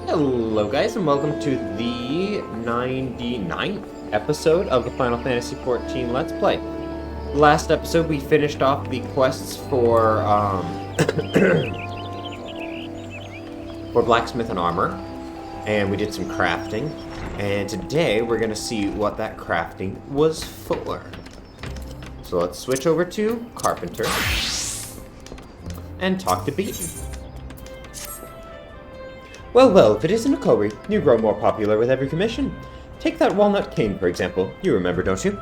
Hello guys and welcome to the 99th episode of the Final Fantasy XIV Let's Play. Last episode we finished off the quests for for blacksmith and armor, and we did some crafting, and today we're gonna see what that crafting was for. So let's switch over to Carpenter and talk to Beaton. Well, if it isn't a Kori, you grow more popular with every commission. Take that walnut cane, for example. You remember, don't you?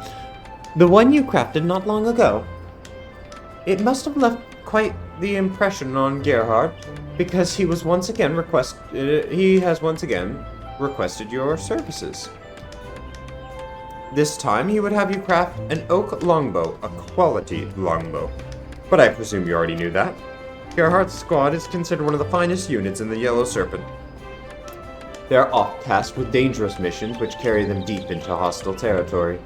The one you crafted not long ago. It must have left quite the impression on Gerhard, because he has once again requested your services. This time he would have you craft an oak longbow, a quality longbow. But I presume you already knew that. Gerhard's squad is considered one of the finest units in the Yellow Serpent. They are oft-tasked with dangerous missions which carry them deep into hostile territory.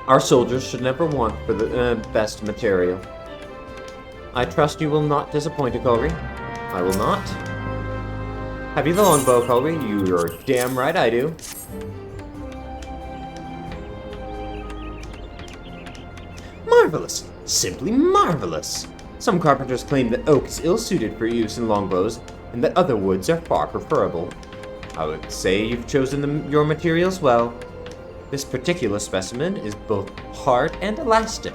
Our soldiers should never want for the best material. I trust you will not disappoint, Kori. I will not. Have you the longbow, Kori? You're damn right I do. Marvelous! Simply marvelous! Some carpenters claim that oak is ill-suited for use in longbows, and that other woods are far preferable. I would say you've chosen your materials well. This particular specimen is both hard and elastic.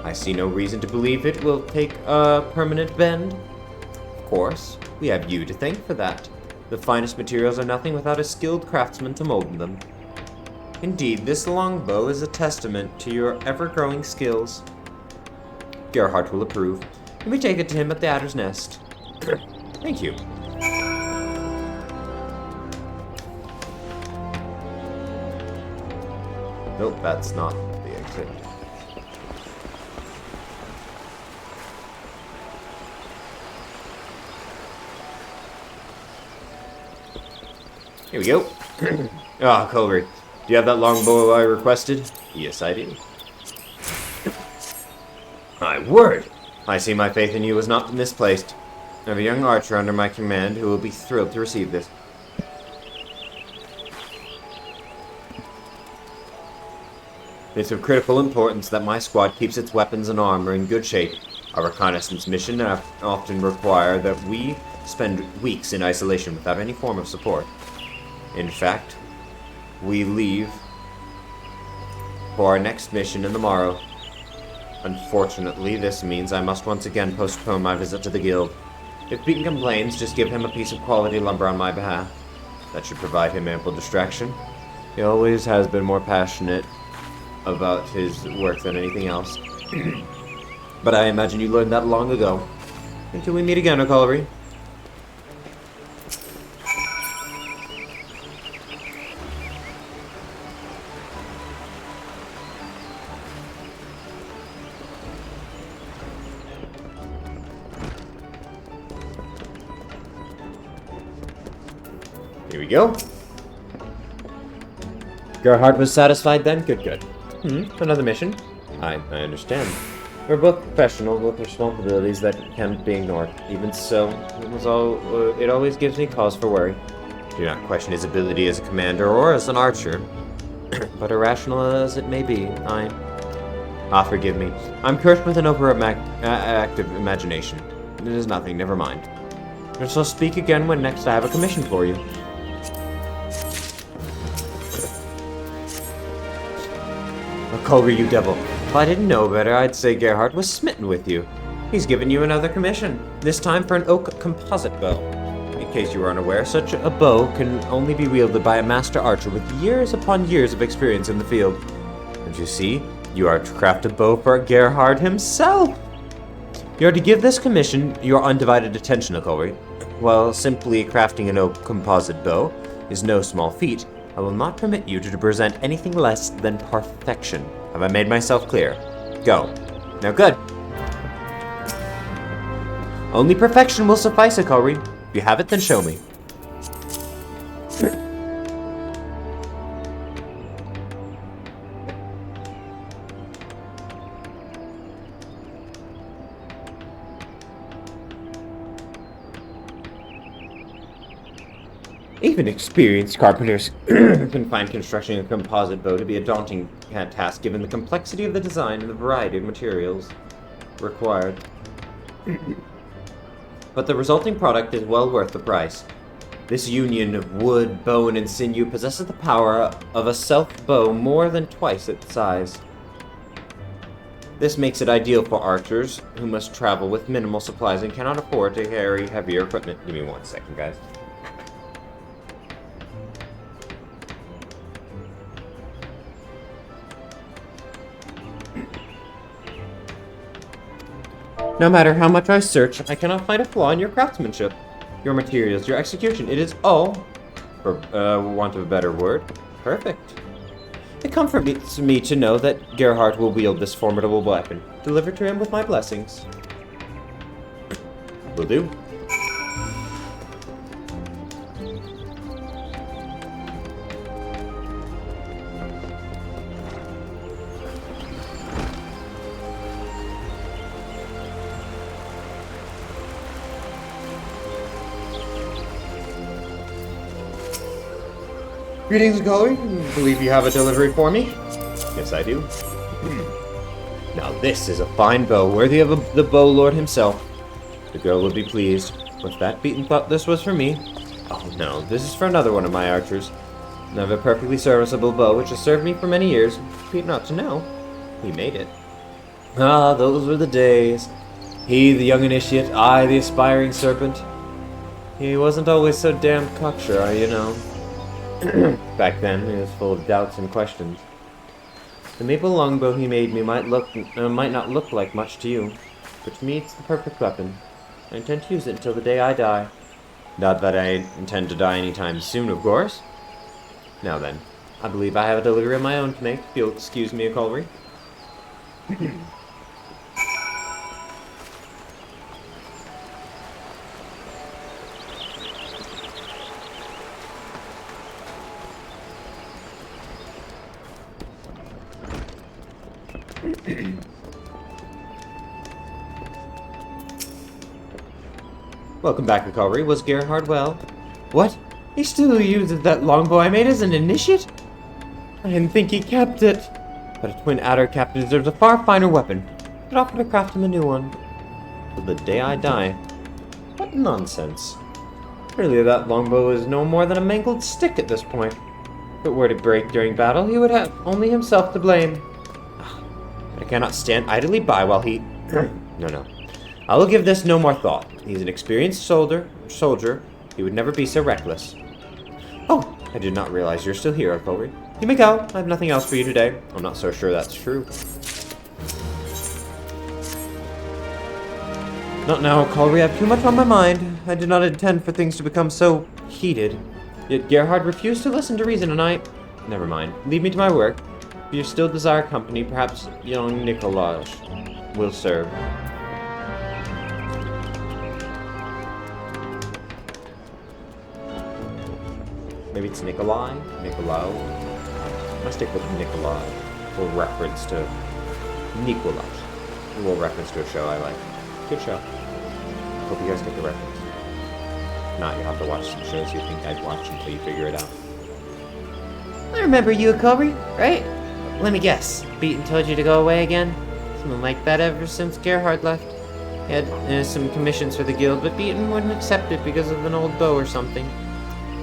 I see no reason to believe it will take a permanent bend. Of course, we have you to thank for that. The finest materials are nothing without a skilled craftsman to mold them. Indeed, this longbow is a testament to your ever-growing skills. Gerhard will approve, and we take it to him at the Adder's Nest. Thank you. Nope, that's not the exit. Here we go. Ah, Culver, do you have that longbow I requested? Yes, I do. My word! I see my faith in you was not misplaced. I have a young archer under my command who will be thrilled to receive this. It's of critical importance that my squad keeps its weapons and armor in good shape. Our reconnaissance mission often require that we spend weeks in isolation without any form of support. In fact, we leave for our next mission in the morrow. Unfortunately, this means I must once again postpone my visit to the guild. If Beaton complains, just give him a piece of quality lumber on my behalf. That should provide him ample distraction. He always has been more passionate about his work than anything else. But I imagine you learned that long ago. Until we meet again, O'Collery. Here we go. Gerhard was satisfied then? Good. Another mission? I understand. We're both professional with responsibilities that can't be ignored. Even so, it always gives me cause for worry. Do not question his ability as a commander or as an archer. But irrational as it may be, forgive me. I'm cursed with an overactive imagination. It is nothing, never mind. I shall speak again when next I have a commission for you. Koga, you devil. If I didn't know better, I'd say Gerhard was smitten with you. He's given you another commission, this time for an oak composite bow. In case you were unaware, such a bow can only be wielded by a master archer with years upon years of experience in the field. And you see, you are to craft a bow for Gerhard himself! You are to give this commission your undivided attention, Okory. While simply crafting an oak composite bow is no small feat, I will not permit you to present anything less than perfection. Have I made myself clear? Go. Now good. Only perfection will suffice, Okory. If you have it, then show me. Even experienced carpenters can find constructing a composite bow to be a daunting task given the complexity of the design and the variety of materials required. But the resulting product is well worth the price. This union of wood, bone, and sinew possesses the power of a self-bow more than twice its size. This makes it ideal for archers who must travel with minimal supplies and cannot afford to carry heavier equipment. Give me 1 second, guys. No matter how much I search, I cannot find a flaw in your craftsmanship. Your materials, your execution, it is all, for want of a better word, perfect. It comforts me to know that Gerhardt will wield this formidable weapon. Deliver to him with my blessings. Will do. Greetings, Cully. Believe you have a delivery for me? Yes, I do. Now this is a fine bow, worthy of the bow lord himself. The girl would be pleased. With that, Beaton thought this was for me. Oh no, this is for another one of my archers. I have a perfectly serviceable bow which has served me for many years. Pete not to know. He made it. Ah, those were the days. He, the young initiate, I, the aspiring serpent. He wasn't always so damn cocksure, you know. Back then, he was full of doubts and questions. The maple longbow he made me might not look like much to you, but to me it's the perfect weapon. I intend to use it until the day I die. Not that I intend to die anytime soon, of course. Now then, I believe I have a delivery of my own to make, if you'll excuse me, Cullery. Welcome back, Recovery. Was Gerhard well? What? He still uses that longbow I made as an initiate? I didn't think he kept it. But a twin adder captain deserves a far finer weapon. I'd offer to craft him a new one. Till the day I die. What nonsense. Really, that longbow is no more than a mangled stick at this point. If it were to break during battle, he would have only himself to blame. I cannot stand idly by while he... No. I will give this no more thought. He's an experienced soldier. He would never be so reckless. Oh, I did not realize you're still here, Cullery. You may go. I have nothing else for you today. I'm not so sure that's true. Not now, Cullery. I have too much on my mind. I did not intend for things to become so heated. Yet Gerhard refused to listen to reason, and I... Never mind. Leave me to my work. If you still desire company, perhaps young Nikolaj will serve. Maybe it's Nikolai? Nicolau? I'll stick with Nikolai. For reference to Nikolaj. A little reference to a show I like. Good show. Hope you guys get the reference. If not, you'll have to watch some shows you think I'd watch until you figure it out. I remember you, Cullery, right? Let me guess. Beaton told you to go away again? Something like that ever since Gerhard left. He had some commissions for the guild, but Beaton wouldn't accept it because of an old bow or something.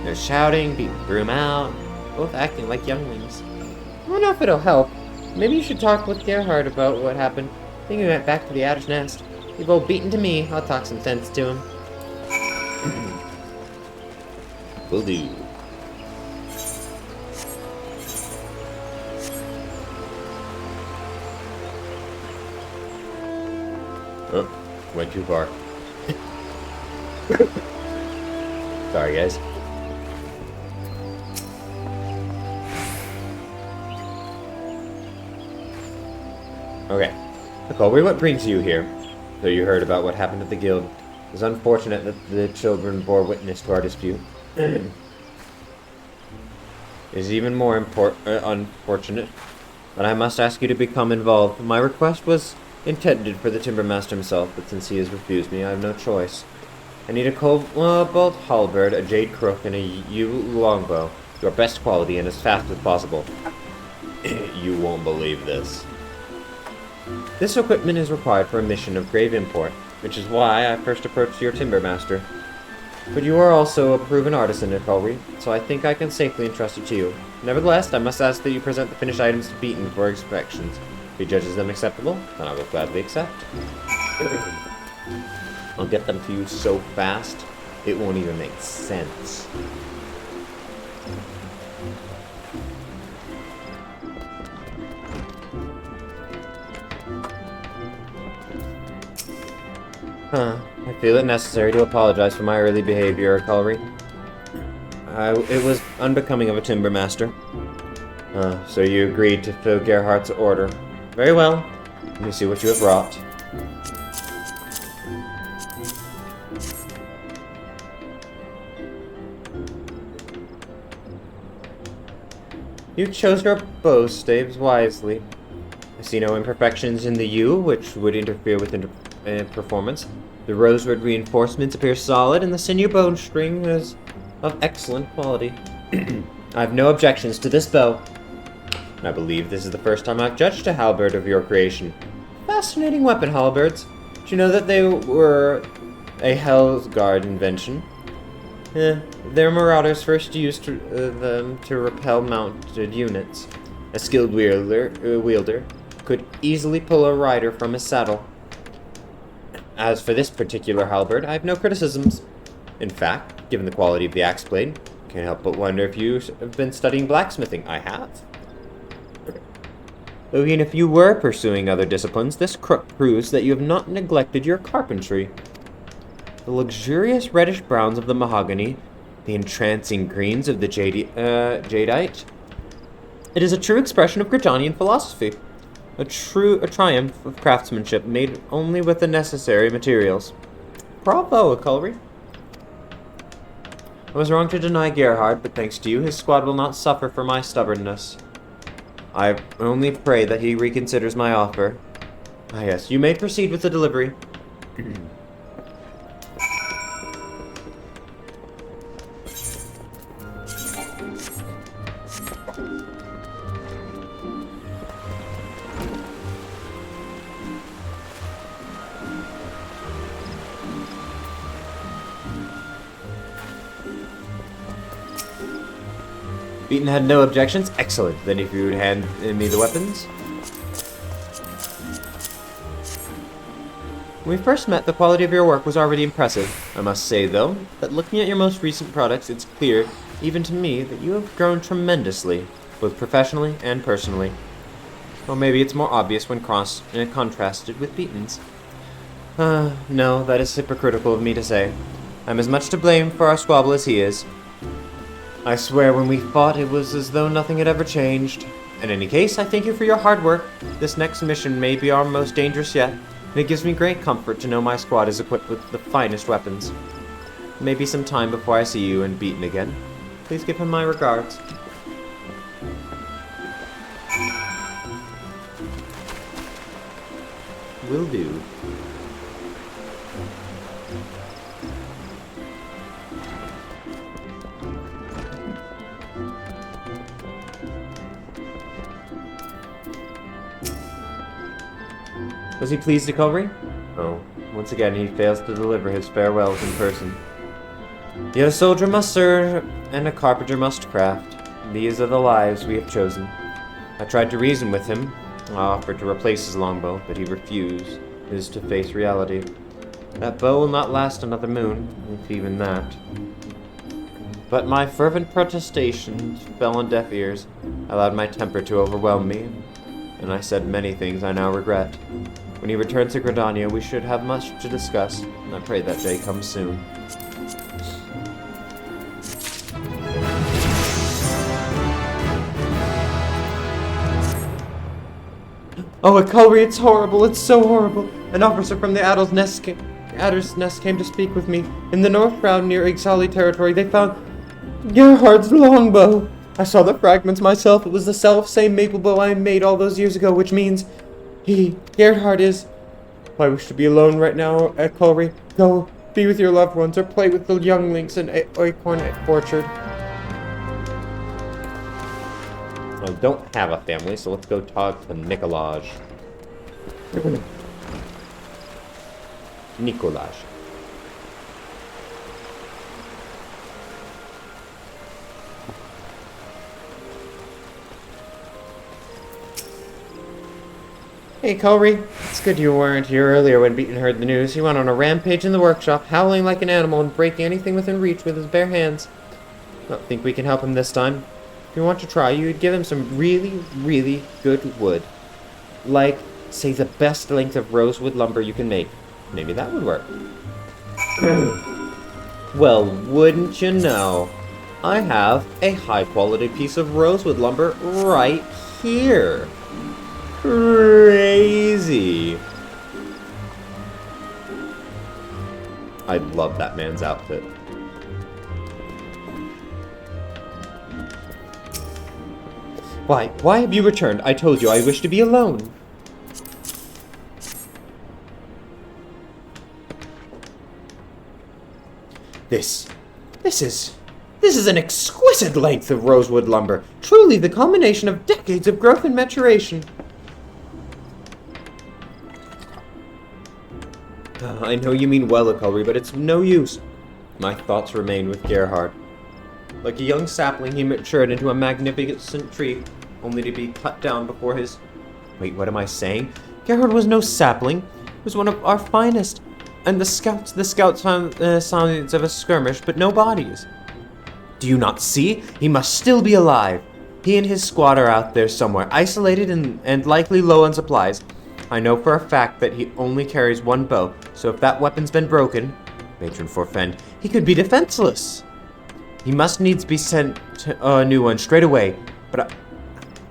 They were shouting, Beaton threw him out, both acting like younglings. I don't know if it'll help. Maybe you should talk with Gerhard about what happened. I think he went back to the Adder's Nest. Leave old Beaton to me. I'll talk some sense to him. Will do. Oh, went too far. Sorry, guys. Okay. Cullery, what brings you here? Though you heard about what happened at the guild. It was unfortunate that the children bore witness to our dispute. It is even more unfortunate that I must ask you to become involved. My request was intended for the timber master himself, but since he has refused me, I have no choice. I need a cobalt halberd, a jade crook, and a yew longbow. Your best quality and as fast as possible. You won't believe this. This equipment is required for a mission of grave import, which is why I first approached your timber master. But you are also a proven artisan, Nicholry, so I think I can safely entrust it to you. Nevertheless, I must ask that you present the finished items to Beaton for inspections. If he judges them acceptable, then I will gladly accept. I'll get them to you so fast, it won't even make sense. I feel it necessary to apologize for my early behavior, Cullery. It was unbecoming of a timber master. So you agreed to fill Gerhardt's order. Very well. Let me see what you have wrought. You chose your bow staves wisely. I see no imperfections in the yew, which would interfere with performance. The rosewood reinforcements appear solid, and the sinew bowstring is of excellent quality. I have no objections to this bow. I believe this is the first time I've judged a halberd of your creation. Fascinating weapon, halberds. Did you know that they were a Hell's Guard invention? Their marauders first used them to repel mounted units. A skilled wielder could easily pull a rider from his saddle. As for this particular halberd, I have no criticisms. In fact, given the quality of the axe blade, I can't help but wonder if you have been studying blacksmithing. I have. Though even if you were pursuing other disciplines, this crook proves that you have not neglected your carpentry. The luxurious reddish browns of the mahogany, the entrancing greens of the jadeite. It is a true expression of Gridanian philosophy. A triumph of craftsmanship made only with the necessary materials. Bravo, Cullery. I was wrong to deny Gerhard, but thanks to you, his squad will not suffer for my stubbornness. I only pray that he reconsiders my offer. Ah yes, you may proceed with the delivery. Beaton had no objections? Excellent. Then if you would hand me the weapons. When we first met, the quality of your work was already impressive. I must say, though, that looking at your most recent products, it's clear, even to me, that you have grown tremendously, both professionally and personally. Or maybe it's more obvious when contrasted with Beaton's. No, that is hypocritical of me to say. I'm as much to blame for our squabble as he is. I swear when we fought, it was as though nothing had ever changed. In any case, I thank you for your hard work. This next mission may be our most dangerous yet, and it gives me great comfort to know my squad is equipped with the finest weapons. It may be some time before I see you and Beaton again. Please give him my regards. Will do. Was he pleased to Cullery? Oh, once again he fails to deliver his farewells in person. Yet a soldier must serve, and a carpenter must craft. These are the lives we have chosen. I tried to reason with him. I offered to replace his longbow, but he refused. Is to face reality. That bow will not last another moon, if even that. But my fervent protestations fell on deaf ears. I allowed my temper to overwhelm me, and I said many things I now regret. When he returns to Gridania, we should have much to discuss, and I pray that day comes soon. Oh, Cullery, it's horrible, it's so horrible. An officer from the Adder's Nest came to speak with me. In the North Round near Ixali territory, they found Gerhardt's longbow. I saw the fragments myself. It was the self-same maple bow I made all those years ago, which means Gerhard is... Oh, I wish to be alone right now, Cullery. Go Be with your loved ones or play with the younglings in Acorn Orchard. I don't have a family, so let's go talk to Nikolaj. Nikolaj. Hey, Culry. It's good you weren't here earlier when Beaton heard the news. He went on a rampage in the workshop, howling like an animal and breaking anything within reach with his bare hands. I don't think we can help him this time. If you want to try, you'd give him some really, really good wood. Like, say, the best length of rosewood lumber you can make. Maybe that would work. Well, wouldn't you know? I have a high-quality piece of rosewood lumber right here. Crazy. I love that man's outfit. Why have you returned? I told you I wish to be alone. This is an exquisite length of rosewood lumber. Truly the culmination of decades of growth and maturation. I know you mean well, Culry, but it's no use. My thoughts remain with Gerhard. Like a young sapling, he matured into a magnificent tree, only to be cut down before his... Wait, what am I saying? Gerhard was no sapling. He was one of our finest. And the scouts found signs of a skirmish, but no bodies. Do you not see? He must still be alive. He and his squad are out there somewhere, isolated and likely low on supplies. I know for a fact that he only carries one bow, so if that weapon's been broken, Matron Forfend, he could be defenseless. He must needs be sent a new one straight away, but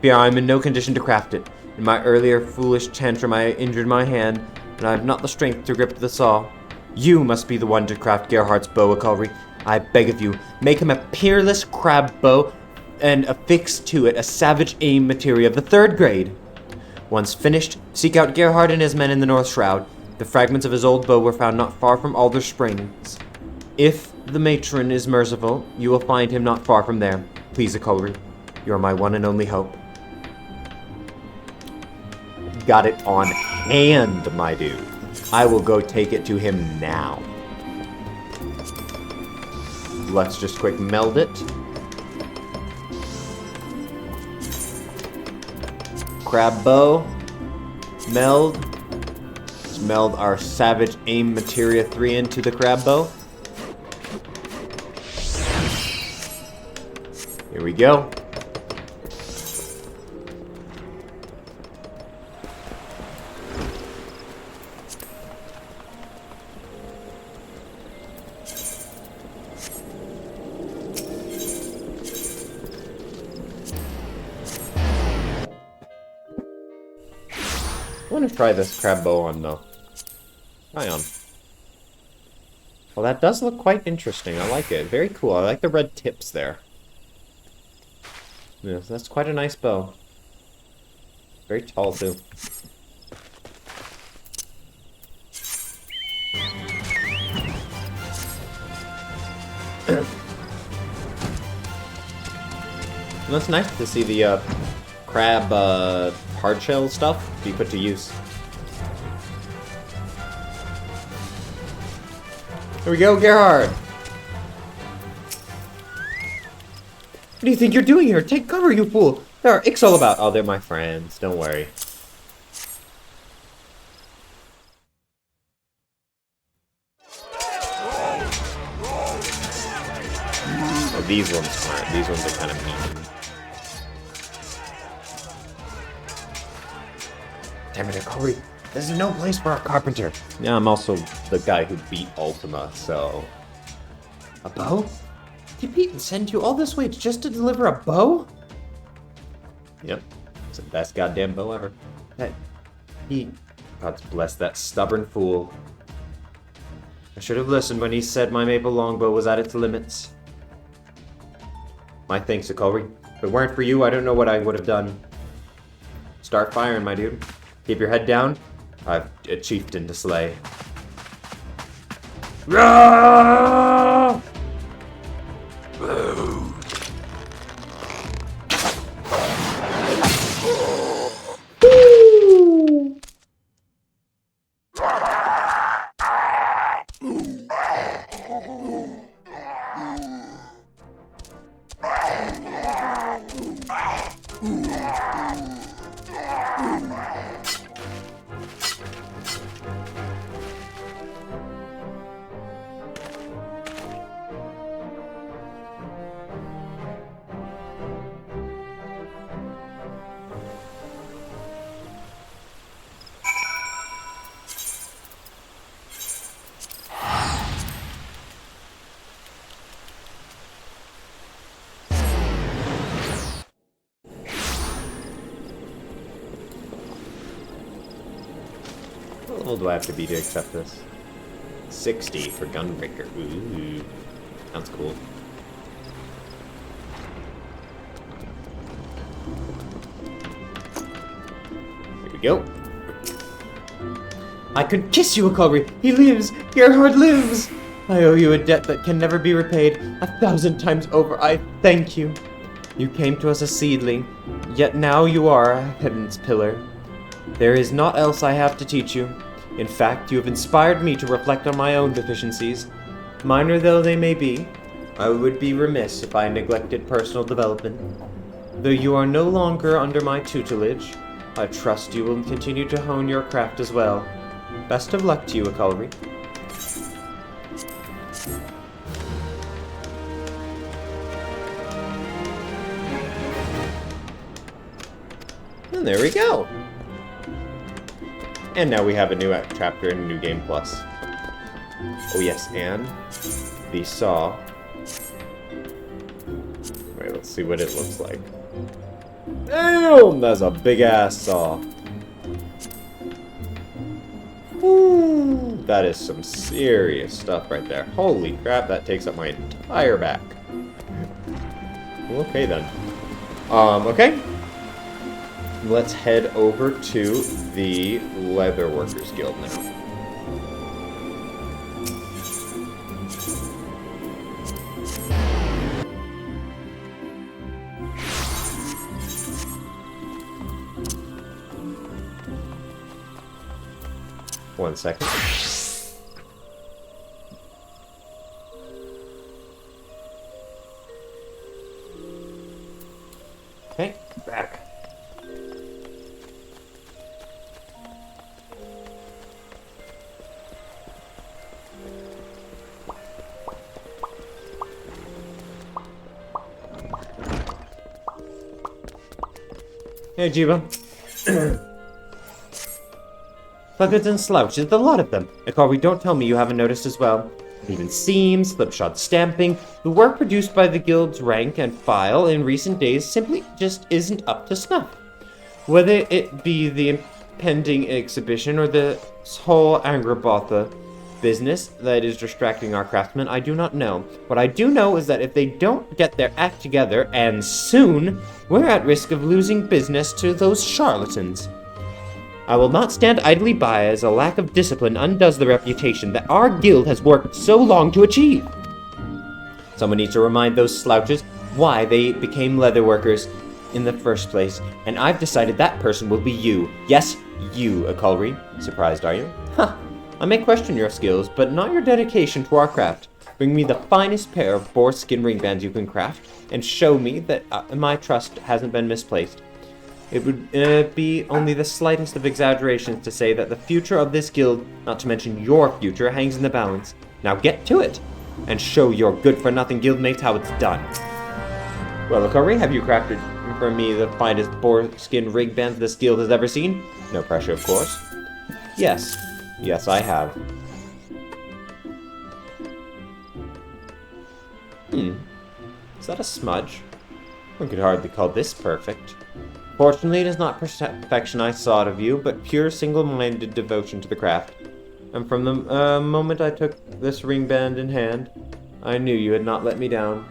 I'm in no condition to craft it. In my earlier foolish tantrum, I injured my hand, and I have not the strength to grip the saw. You must be the one to craft Gerhard's bow, Akulri. I beg of you, make him a peerless crab bow and affix to it a savage aim materia of the 3rd grade. Once finished, seek out Gerhard and his men in the North Shroud. The fragments of his old bow were found not far from Alder Springs. If the matron is merciful, you will find him not far from there. Please, Akulri, you are my one and only hope. Got it on hand, my dude. I will go take it to him now. Let's just quick meld it. Crab bow. Meld. Let's meld our Savage Aim Materia 3 into the crab bow. Here we go. I want to try this crab bow on, though. Try on. Well, that does look quite interesting. I like it. Very cool. I like the red tips there. Yeah, that's quite a nice bow. Very tall, too. Well, it's nice to see the crab hardshell stuff be put to use. Here we go, Gerhard! What do you think you're doing here? Take cover, you fool! There are Ix all about. Oh, they're my friends. Don't worry. Oh, these ones aren't. These ones are kind of mean. Damn it, Corey. This is no place for a carpenter. Yeah, I'm also the guy who beat Ultima, so... A bow? Did Pete send you all this way just to deliver a bow? Yep. It's the best goddamn bow ever. God bless that stubborn fool. I should have listened when he said my maple longbow was at its limits. My thanks, Akulri. If it weren't for you, I don't know what I would have done. Start firing, my dude. Keep your head down. I've a chieftain to slay. Rah! How old do I have to be to accept this? 60 for Gunbreaker. Ooh. Sounds cool. Here we go. I could kiss you, Akari! He lives! Gerhard lives! I owe you a debt that can never be repaid. 1,000 times over, I thank you. You came to us a seedling, yet now you are a heaven's pillar. There is naught else I have to teach you. In fact, you have inspired me to reflect on my own deficiencies. Minor though they may be, I would be remiss if I neglected personal development. Though you are no longer under my tutelage, I trust you will continue to hone your craft as well. Best of luck to you, Akalri. And there we go. And now we have a new chapter in New Game Plus. Oh yes, and the saw. Wait, let's see what it looks like. Damn, that's a big ass saw. Ooh, that is some serious stuff right there. Holy crap, that takes up my entire back. Okay then. Okay. Let's head over to the Leatherworkers Guild now. One second. Okay, back. Hey, Jiba. Buckets and slouches, the lot of them. Akari, don't tell me you haven't noticed as well. Even seams, slipshod stamping, the work produced by the guild's rank and file in recent days simply just isn't up to snuff. Whether it be the impending exhibition or the whole Angrabotha business that is distracting our craftsmen, I do not know. What I do know is that if they don't get their act together, and soon, we're at risk of losing business to those charlatans. I will not stand idly by as a lack of discipline undoes the reputation that our guild has worked so long to achieve. Someone needs to remind those slouches why they became leatherworkers in the first place, and I've decided that person will be you. Yes, you, Akalri. Surprised, are you? Huh. I may question your skills, but not your dedication to our craft. Bring me the finest pair of boar skin ring bands you can craft, and show me that my trust hasn't been misplaced. It would be only the slightest of exaggerations to say that the future of this guild, not to mention your future, hangs in the balance. Now get to it, and show your good-for-nothing guildmates how it's done. Well, Akari, have you crafted for me the finest boar skin ring bands this guild has ever seen? No pressure, of course. Yes. Yes, I have. Is that a smudge? One could hardly call this perfect. Fortunately, it is not perfection I sought of you, but pure single-minded devotion to the craft. And from the moment I took this ring band in hand, I knew you had not let me down.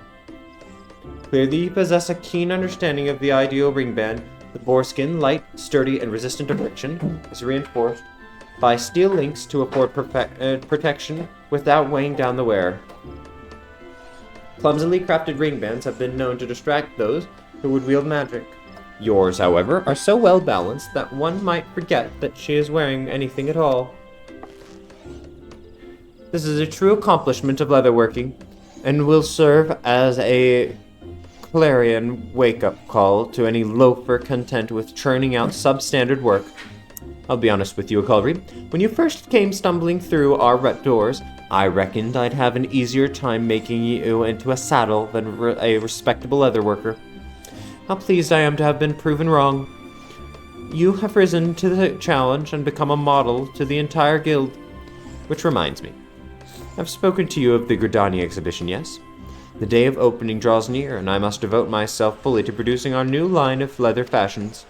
Clearly, you possess a keen understanding of the ideal ring band. The boar skin, light, sturdy, and resistant to friction, is reinforced Buy steel links to afford protection without weighing down the wearer. Clumsily crafted ring bands have been known to distract those who would wield magic. Yours, however, are so well balanced that one might forget that she is wearing anything at all. This is a true accomplishment of leatherworking, and will serve as a clarion wake-up call to any loafer content with churning out substandard work. I'll be honest with you, Akulri. When you first came stumbling through our rut doors, I reckoned I'd have an easier time making you into a saddle than a respectable leatherworker. How pleased I am to have been proven wrong. You have risen to the challenge and become a model to the entire guild. Which reminds me, I've spoken to you of the Gridani exhibition, yes? The day of opening draws near, and I must devote myself fully to producing our new line of leather fashions.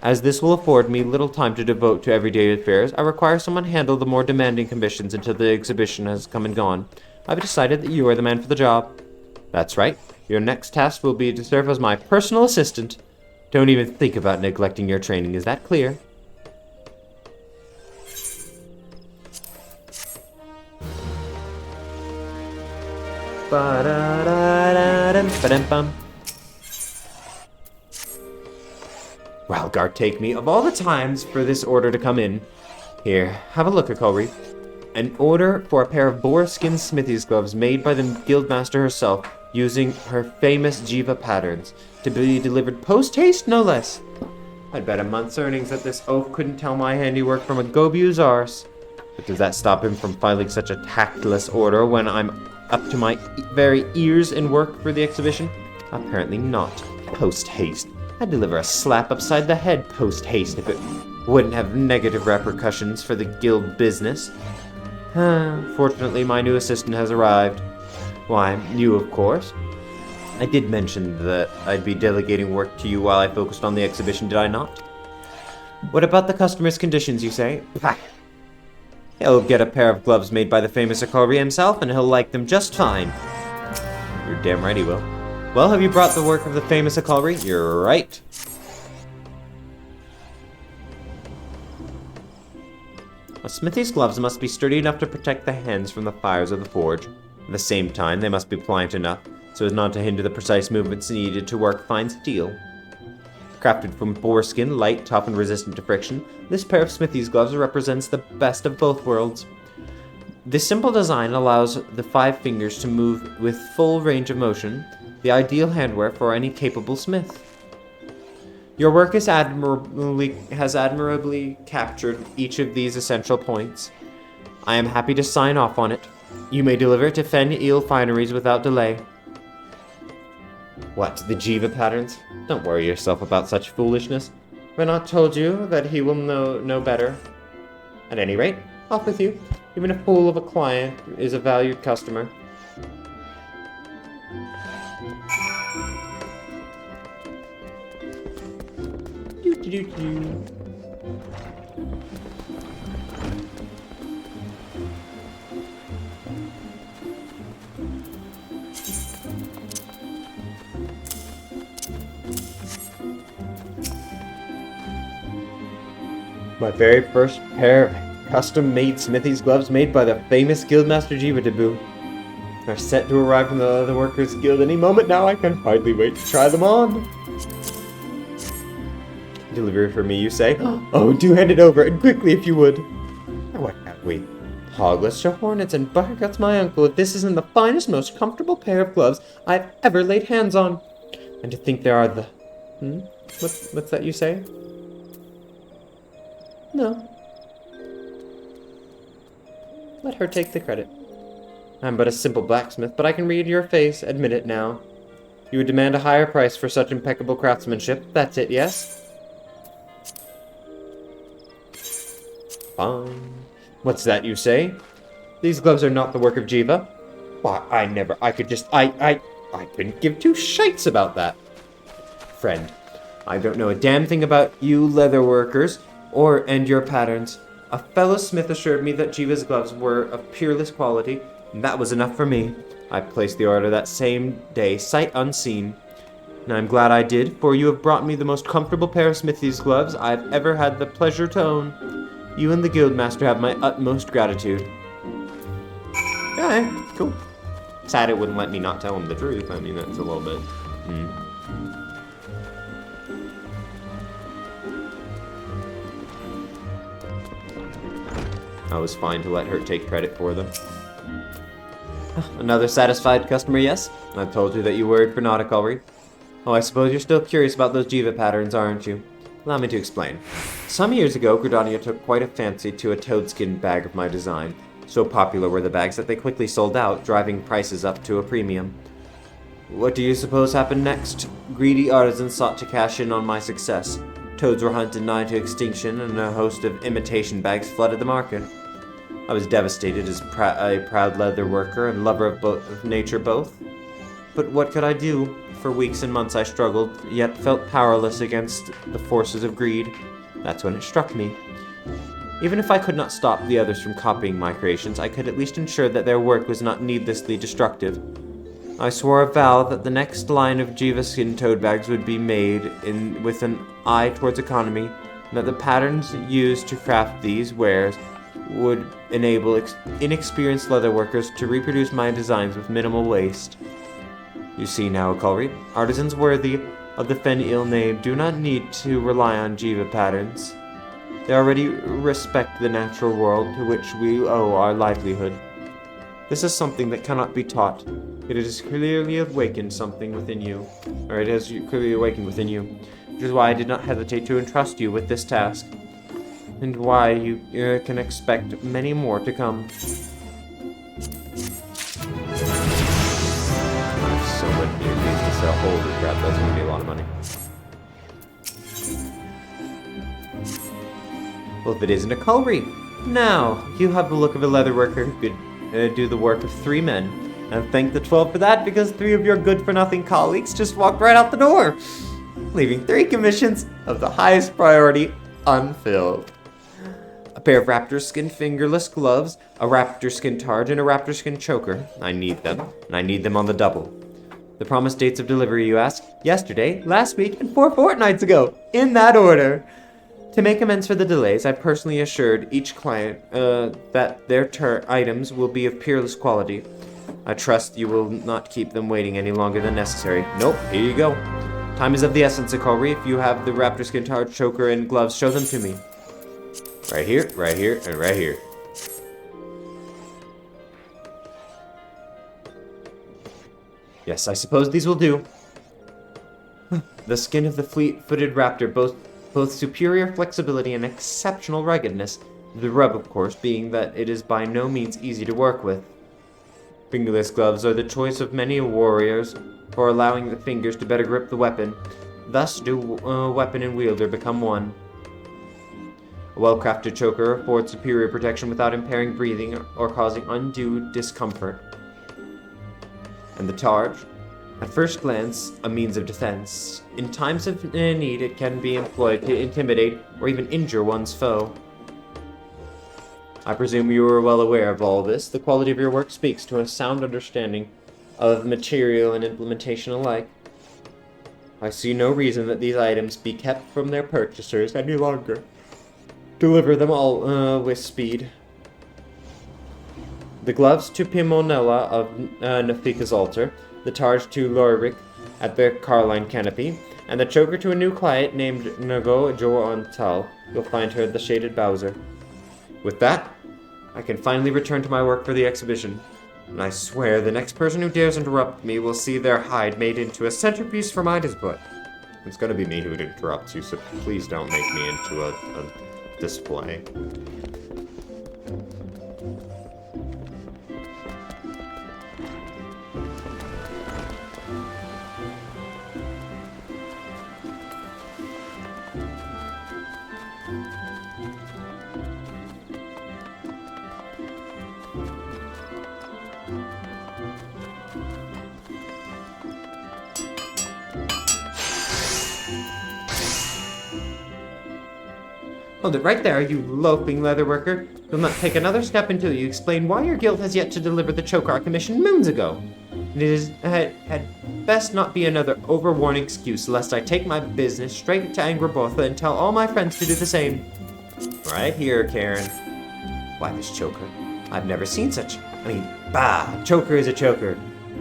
As this will afford me little time to devote to everyday affairs, I require someone to handle the more demanding commissions until the exhibition has come and gone. I've decided that you are the man for the job. That's right. Your next task will be to serve as my personal assistant. Don't even think about neglecting your training, is that clear? Walgar, take me of all the times for this order to come in. Here, have a look, Akulri. An order for a pair of boar-skin smithy's gloves made by the guildmaster herself, using her famous Jiva patterns, to be delivered post-haste, no less. I'd bet a month's earnings that this oaf couldn't tell my handiwork from a Gobiu's arse. But does that stop him from filing such a tactless order when I'm up to my very ears in work for the exhibition? Apparently not. Post-haste. I'd deliver a slap upside the head post-haste if it wouldn't have negative repercussions for the guild business. Fortunately, my new assistant has arrived. Why, you, of course. I did mention that I'd be delegating work to you while I focused on the exhibition, did I not? What about the customer's conditions, you say? Bah. He'll get a pair of gloves made by the famous Akulri himself, and he'll like them just fine. You're damn right he will. Well, have you brought the work of the famous Akulri? You're right. A smithy's gloves must be sturdy enough to protect the hands from the fires of the forge. At the same time, they must be pliant enough so as not to hinder the precise movements needed to work fine steel. Crafted from boarskin, light, tough, and resistant to friction, this pair of smithy's gloves represents the best of both worlds. This simple design allows the 5 fingers to move with full range of motion, the ideal handwear for any capable smith. Your work has admirably captured each of these essential points. I am happy to sign off on it. You may deliver it to Fen Eel Fineries without delay. What, the Jiva patterns? Don't worry yourself about such foolishness. Have I not told you that he will know better? At any rate, off with you. Even a fool of a client is a valued customer. Do-do-do-do. My very first pair of custom-made smithy's gloves made by the famous Guildmaster Jiva are set to arrive from the Leatherworkers Guild any moment now. I can hardly wait to try them on. Delivery for me, you say? Oh, do hand it over, and quickly if you would. Now what have we? Hogless, Hornets, and Butterguts, my uncle, if this isn't the finest, most comfortable pair of gloves I've ever laid hands on. And to think there are the... What's that you say? No. Let her take the credit. I'm but a simple blacksmith, but I can read your face, admit it now. You would demand a higher price for such impeccable craftsmanship, that's it, yes? Fine. What's that you say? These gloves are not the work of Jiva? Why, I couldn't give 2 shites about that. Friend, I don't know a damn thing about you leather workers, and your patterns. A fellow smith assured me that Jiva's gloves were of peerless quality, and that was enough for me. I placed the order that same day, sight unseen. And I'm glad I did, for you have brought me the most comfortable pair of smithy's gloves I've ever had the pleasure to own. You and the guildmaster have my utmost gratitude. Okay, cool. Sad it wouldn't let me not tell him the truth. I mean, that's a little bit... I was fine to let her take credit for them. Another satisfied customer, yes? I've told you that you worried for Nauticulry. Oh, I suppose you're still curious about those Jiva patterns, aren't you? Allow me to explain. Some years ago, Gridania took quite a fancy to a toadskin bag of my design. So popular were the bags that they quickly sold out, driving prices up to a premium. What do you suppose happened next? Greedy artisans sought to cash in on my success. Toads were hunted nigh to extinction, and a host of imitation bags flooded the market. I was devastated as a proud leather worker and lover of nature both. But what could I do? For weeks and months I struggled, yet felt powerless against the forces of greed. That's when it struck me. Even if I could not stop the others from copying my creations, I could at least ensure that their work was not needlessly destructive. I swore a vow that the next line of Jiva skin toad bags would be made with an eye towards economy, and that the patterns used to craft these wares would enable inexperienced leather workers to reproduce my designs with minimal waste. You see now, Akulri, artisans worthy of the Fen-Il name do not need to rely on Jiva patterns. They already respect the natural world to which we owe our livelihood. This is something that cannot be taught. It has clearly awakened something within you, or it has clearly awakened within you, which is why I did not hesitate to entrust you with this task, and why you can expect many more to come. So many of these to sell. Holy crap, that's going to be a lot of money. Well, if it isn't Akulri. Now, you have the look of a leather worker who could do the work of 3 men. And thank the 12 for that, because 3 of your good-for-nothing colleagues just walked right out the door, leaving 3 commissions of the highest priority unfilled. A pair of raptor skin fingerless gloves, a raptor skin targe, and a raptor skin choker. I need them, and I need them on the double. The promised dates of delivery, you ask? Yesterday, last week, and 4 fortnights ago, in that order. To make amends for the delays, I personally assured each client that their items will be of peerless quality. I trust you will not keep them waiting any longer than necessary. Nope, here you go. Time is of the essence, Akulri. If you have the raptor skin targe, choker, and gloves, show them to me. Right here, and right here. Yes, I suppose these will do. The skin of the fleet-footed raptor both superior flexibility and exceptional ruggedness. The rub, of course, being that it is by no means easy to work with. Fingerless gloves are the choice of many warriors for allowing the fingers to better grip the weapon. Thus do weapon and wielder become one. A well-crafted choker affords superior protection without impairing breathing or causing undue discomfort. And the targe? At first glance, a means of defense. In times of need, it can be employed to intimidate or even injure one's foe. I presume you are well aware of all this. The quality of your work speaks to a sound understanding of material and implementation alike. I see no reason that these items be kept from their purchasers any longer. Deliver them all with speed. The gloves to Pimonella of Nafika's altar, the targe to Loric at the Carline Canopy, and the choker to a new client named Nago Joantal. You'll find her at the Shaded Bowser. With that, I can finally return to my work for the exhibition. And I swear the next person who dares interrupt me will see their hide made into a centerpiece for my display. It's gonna be me who interrupts you, so please don't make me into a display. Hold it right there, you loafing leather worker. You'll not take another step until you explain why your guild has yet to deliver the choker I commissioned moons ago. And it had best not be another overworn excuse, lest I take my business straight to Angrabotha and tell all my friends to do the same. Right here, Karen. Why this choker? I've never seen such. Choker is a choker.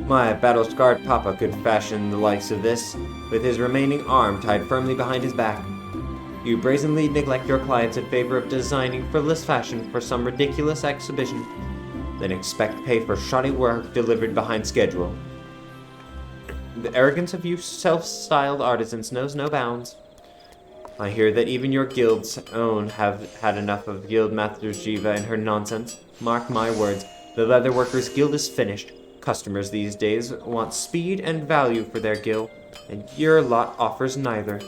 My battle-scarred papa could fashion the likes of this, with his remaining arm tied firmly behind his back. You brazenly neglect your clients in favor of designing frivolous fashion for some ridiculous exhibition, then expect pay for shoddy work delivered behind schedule. The arrogance of you self-styled artisans knows no bounds. I hear that even your guild's own have had enough of Guildmaster Jiva and her nonsense. Mark my words, the Leatherworkers Guild is finished. Customers these days want speed and value for their guild, and your lot offers neither.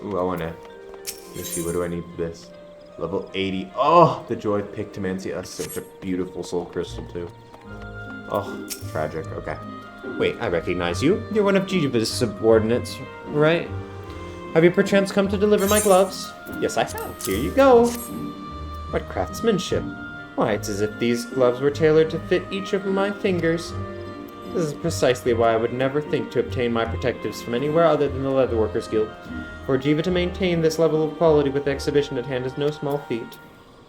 Ooh, I wanna... Let's see, what do I need for this? Level 80. Oh, the Joy of Pictomancy. That's such a beautiful soul crystal, too. Oh, tragic. Okay. Wait, I recognize you. You're one of Jiva's subordinates, right? Have you perchance come to deliver my gloves? Yes, I have. Here you go. What craftsmanship. Why, it's as if these gloves were tailored to fit each of my fingers. This is precisely why I would never think to obtain my protectives from anywhere other than the Leatherworkers Guild. For Jiva to maintain this level of quality with the exhibition at hand is no small feat.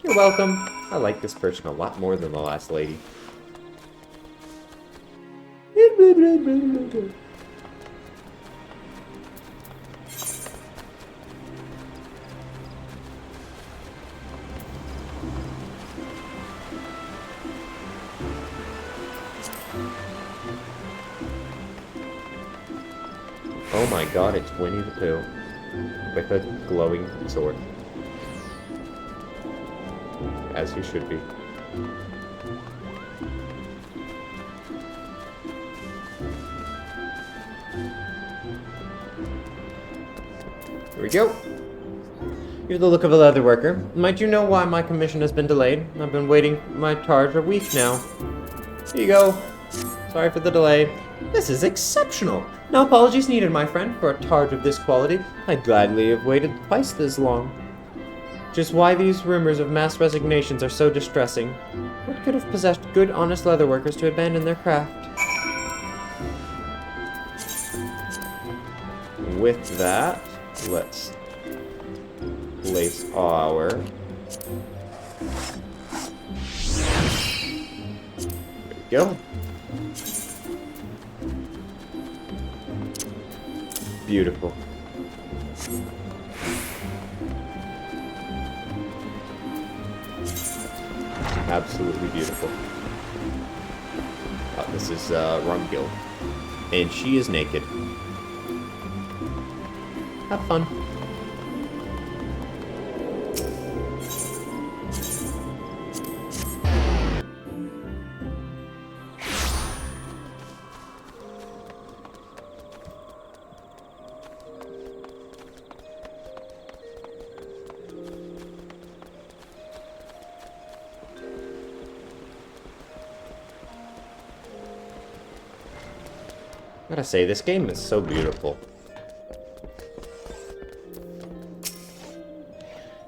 You're welcome. I like this person a lot more than the last lady. Oh my god, it's Winnie the Pooh. With a glowing sword. As he should be. Here we go. You're the look of a leather worker. Might you know why my commission has been delayed? I've been waiting my charge a week now. Here you go. Sorry for the delay. This is exceptional. No apologies needed, my friend, for a charge of this quality. I'd gladly have waited twice this long. Just why these rumors of mass resignations are so distressing. What could have possessed good, honest leatherworkers to abandon their craft? With that, let's place our... There we go. Beautiful. Absolutely beautiful. This is Rumgil. And she is naked. Have fun. I gotta say, this game is so beautiful.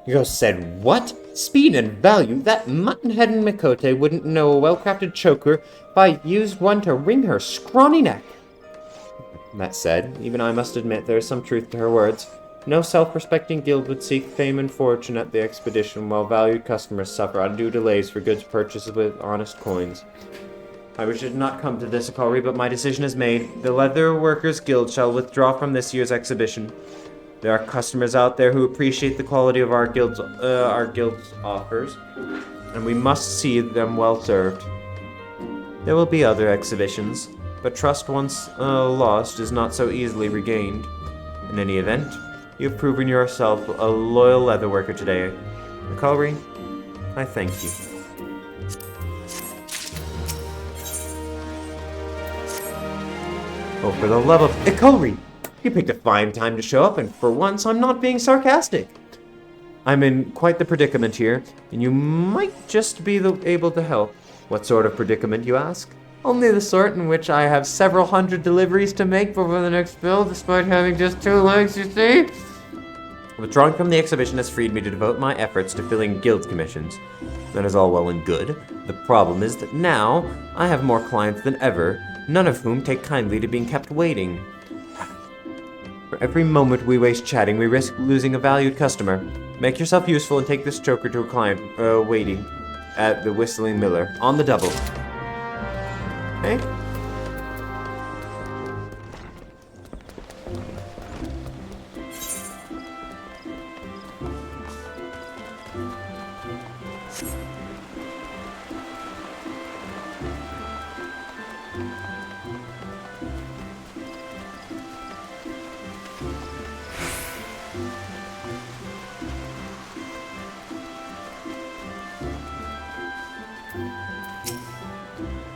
Hugo said, what? Speed and value? That mutton-headed Mikote wouldn't know a well-crafted choker if I used one to wring her scrawny neck. That said, even I must admit there is some truth to her words. No self-respecting guild would seek fame and fortune at the expedition while valued customers suffer undue delays for goods purchased with honest coins. I wish it had not come to this, Akari, but my decision is made. The Leather Workers Guild shall withdraw from this year's exhibition. There are customers out there who appreciate the quality of our guild's offers, and we must see them well served. There will be other exhibitions, but trust once lost is not so easily regained. In any event, you've proven yourself a loyal leatherworker today. Akari, I thank you. Oh, for the love of Ikari! You picked a fine time to show up, and for once, I'm not being sarcastic. I'm in quite the predicament here, and you might just be able to help. What sort of predicament, you ask? Only the sort in which I have several hundred deliveries to make before the next bill, despite having just 2 legs, you see? Withdrawing from the exhibition has freed me to devote my efforts to filling guild commissions. That is all well and good. The problem is that now I have more clients than ever, none of whom take kindly to being kept waiting. For every moment we waste chatting, we risk losing a valued customer. Make yourself useful and take this choker to a client waiting at the Whistling Miller on the double. Hey?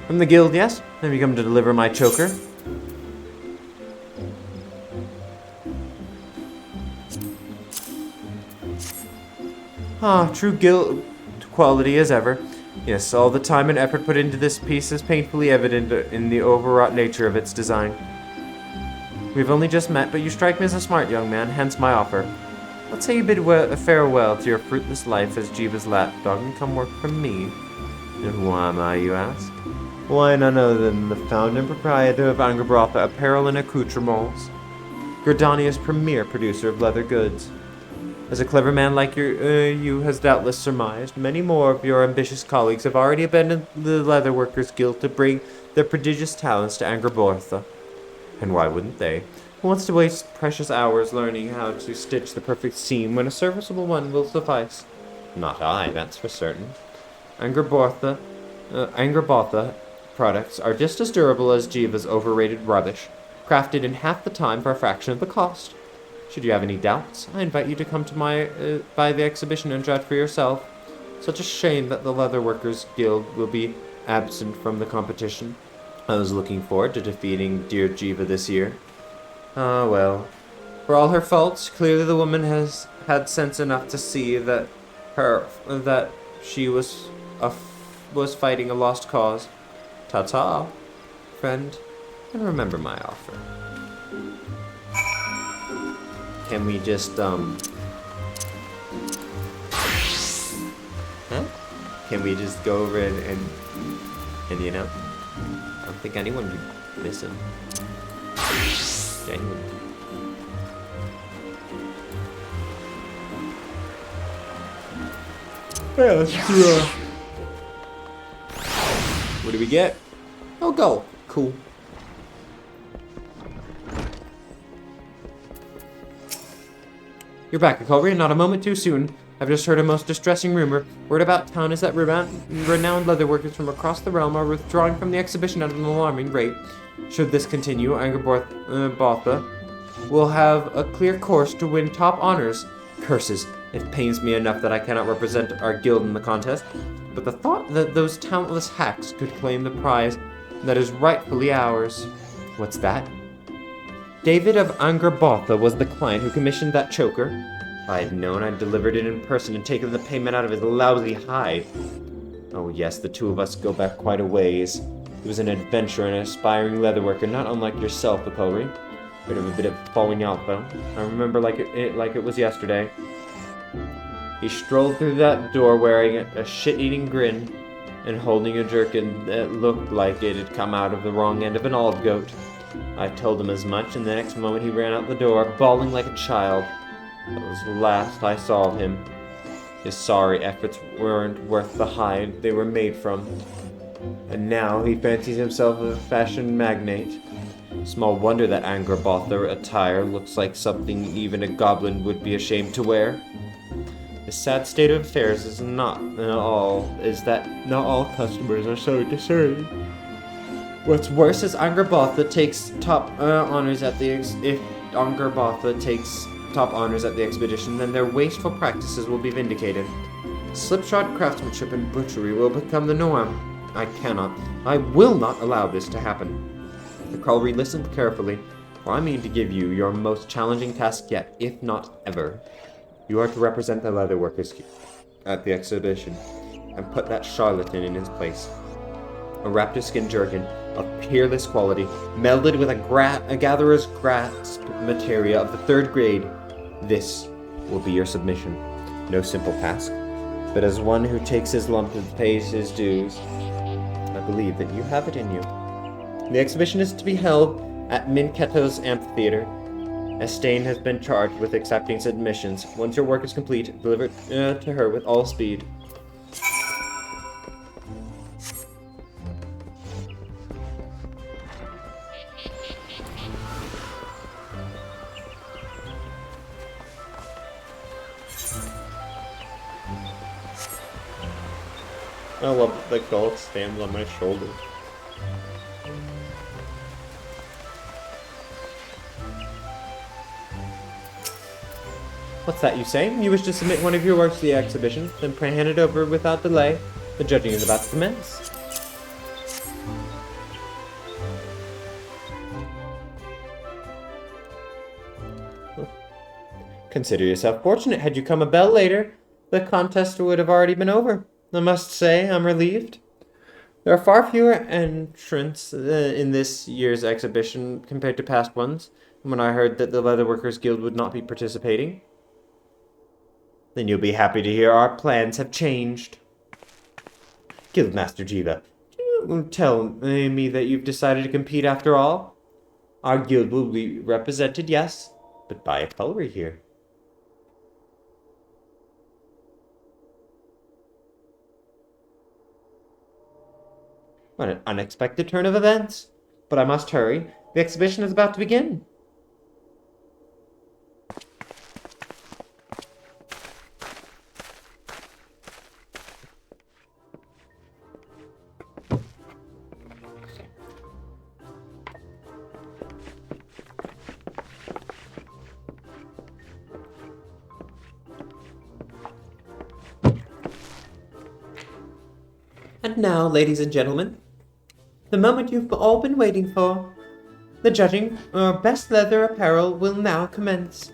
From the guild, yes? Have you come to deliver my choker? Ah, true guild quality as ever. Yes, all the time and effort put into this piece is painfully evident in the overwrought nature of its design. We've only just met, but you strike me as a smart young man, hence my offer. Let's say you bid farewell to your fruitless life as Jiva's lapdog and come work for me. And who am I, you ask? Why, none other than the founder and proprietor of Angerbrotha Apparel and Accoutrements, Gordania's premier producer of leather goods. As a clever man like you has doubtless surmised, many more of your ambitious colleagues have already abandoned the Leatherworkers Guild to bring their prodigious talents to Angerbrotha. And why wouldn't they? Who wants to waste precious hours learning how to stitch the perfect seam when a serviceable one will suffice? Not I, that's for certain. Angerbrotha products are just as durable as Jiva's overrated rubbish, crafted in half the time for a fraction of the cost. Should you have any doubts, I invite you to come to by the exhibition and judge for yourself. Such a shame that the Leatherworkers Guild will be absent from the competition. I was looking forward to defeating dear Jiva this year. Ah, well. For all her faults, clearly the woman has had sense enough to see that she was fighting a lost cause. Ta-ta, friend, and remember my offer. Can we just, Can we just go over and you know, I don't think anyone would miss him. Genuinely. Yeah, let's do what do we get? Oh, gold. Cool. You're back, Akory, not a moment too soon. I've just heard a most distressing rumor. Word about town is that renowned leatherworkers from across the realm are withdrawing from the exhibition at an alarming rate. Should this continue, Angerbrotha will have a clear course to win top honors. Curses. It pains me enough that I cannot represent our guild in the contest, but the thought that those talentless hacks could claim the prize that is rightfully ours. What's that? David of Angerbrotha was the client who commissioned that choker. If I had known, I'd delivered it in person and taken the payment out of his lousy hide. Oh yes, the two of us go back quite a ways. He was an adventurer and an aspiring leatherworker, not unlike yourself, Akory. Bit of falling out, though. I remember like it was yesterday. He strolled through that door wearing a shit-eating grin and holding a jerkin that looked like it had come out of the wrong end of an olive goat. I told him as much, and the next moment he ran out the door, bawling like a child. That was the last I saw of him. His sorry efforts weren't worth the hide they were made from. And now he fancies himself a fashion magnate. Small wonder that Angerbrotha attire looks like something even a goblin would be ashamed to wear. The sad state of affairs is that not all customers are so discerning. What's worse is Angerbrotha takes top honors at the expedition, then their wasteful practices will be vindicated. Slipshod craftsmanship and butchery will become the norm. I will not allow this to happen. Akory, listen carefully, for I mean to give you your most challenging task yet, if not ever. You are to represent the Leatherworkers at the exhibition, and put that charlatan in his place. a raptor skin jerkin of peerless quality, melded with a gatherer's grasp materia of the 3rd grade. This will be your submission. No simple task, but as one who takes his lump and pays his dues, I believe that you have it in you. The exhibition is to be held at Minketo's amphitheater. Estain has been charged with accepting submissions. Once your work is complete, deliver it to her with all speed. I love that the gold stands on my shoulder. What's that you say? You wish to submit one of your works to the exhibition, then pray hand it over without delay. The judging is about to commence. Consider yourself fortunate. Had you come a bell later, the contest would have already been over. I must say, I'm relieved. There are far fewer entrants in this year's exhibition compared to past ones, and when I heard that the Leatherworkers Guild would not be participating, then you'll be happy to hear our plans have changed. Guildmaster Jiva, you tell me that you've decided to compete after all? Our guild will be represented, yes, but by a Cullery here. What an unexpected turn of events. But I must hurry. The exhibition is about to begin. And now, ladies and gentlemen, the moment you've all been waiting for. The judging of best leather apparel will now commence.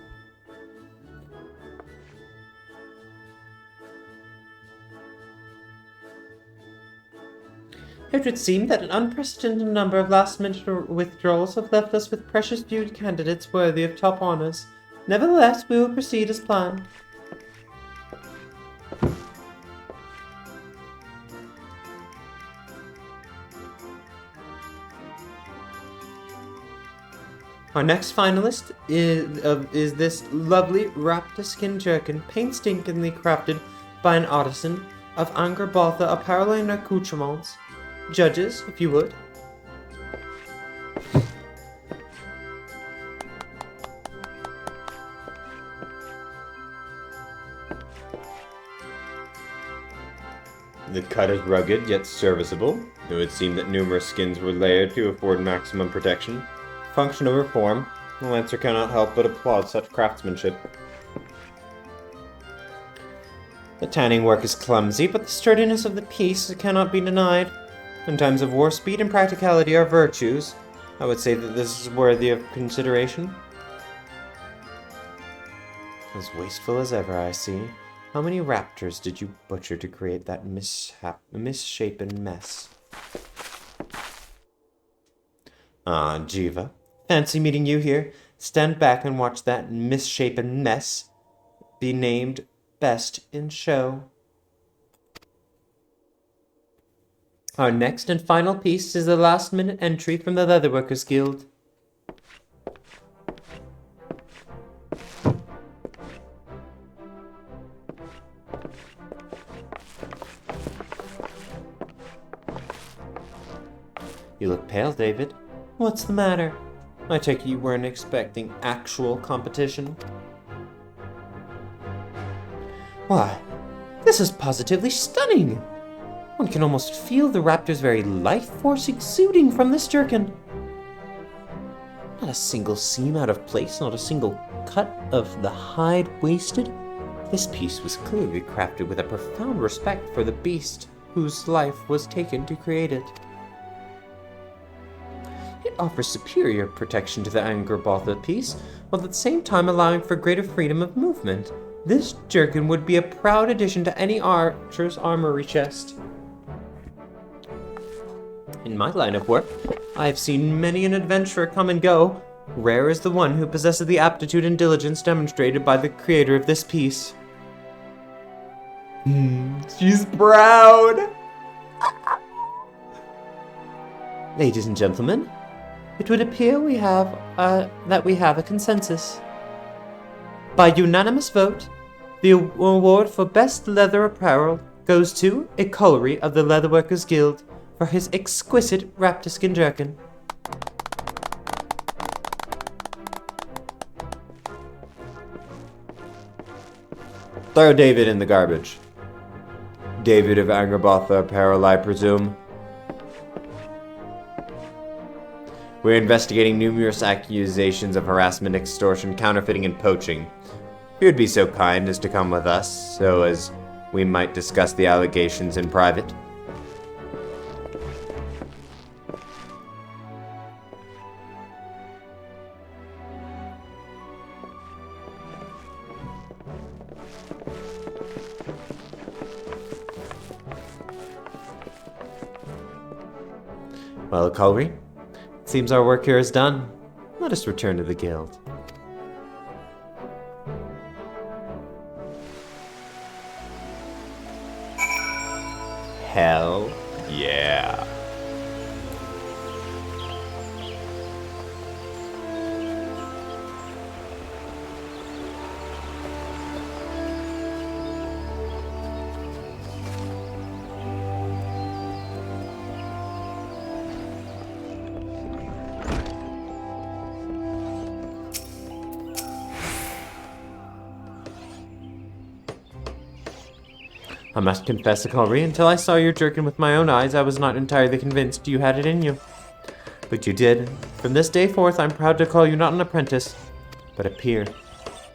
It would seem that an unprecedented number of last-minute withdrawals have left us with precious few candidates worthy of top honors. Nevertheless, we will proceed as planned. Our next finalist is this lovely raptor skin jerkin, painstakingly crafted by an artisan of Angerbaltha apparel and accoutrements. Judges, if you would. The cut is rugged yet serviceable. It would seem that numerous skins were layered to afford maximum protection. Function over form. The Lancer cannot help but applaud such craftsmanship. The tanning work is clumsy, but the sturdiness of the piece cannot be denied. In times of war, speed and practicality are virtues. I would say that this is worthy of consideration. As wasteful as ever, I see. How many raptors did you butcher to create that misshapen mess? Ah, Jiva. Fancy meeting you here. Stand back and watch that misshapen mess be named best in show. Our next and final piece is a last-minute entry from the Leatherworkers Guild. You look pale, David. What's the matter? I take it you weren't expecting actual competition. Why, this is positively stunning! One can almost feel the raptor's very life force exuding from this jerkin. Not a single seam out of place, not a single cut of the hide wasted. This piece was clearly crafted with a profound respect for the beast whose life was taken to create it. It offers superior protection to the Angerbaltha piece, while at the same time allowing for greater freedom of movement. This jerkin would be a proud addition to any archer's armory chest. In my line of work, I have seen many an adventurer come and go. Rare is the one who possesses the aptitude and diligence demonstrated by the creator of this piece. She's proud! Ladies and gentlemen, it would appear that we have a consensus. By unanimous vote, the award for Best Leather Apparel goes to a Colliery of the Leatherworkers Guild for his exquisite raptor-skin jerkin. Throw David in the garbage. David of Angerbotha Apparel, I presume. We're investigating numerous accusations of harassment, extortion, counterfeiting, and poaching. If you would be so kind as to come with us, so as we might discuss the allegations in private. Well, Culry, it seems our work here is done. Let us return to the guild. Hell yeah. I must confess, Akalri, until I saw your jerkin with my own eyes, I was not entirely convinced you had it in you. But you did. From this day forth, I'm proud to call you not an apprentice, but a peer.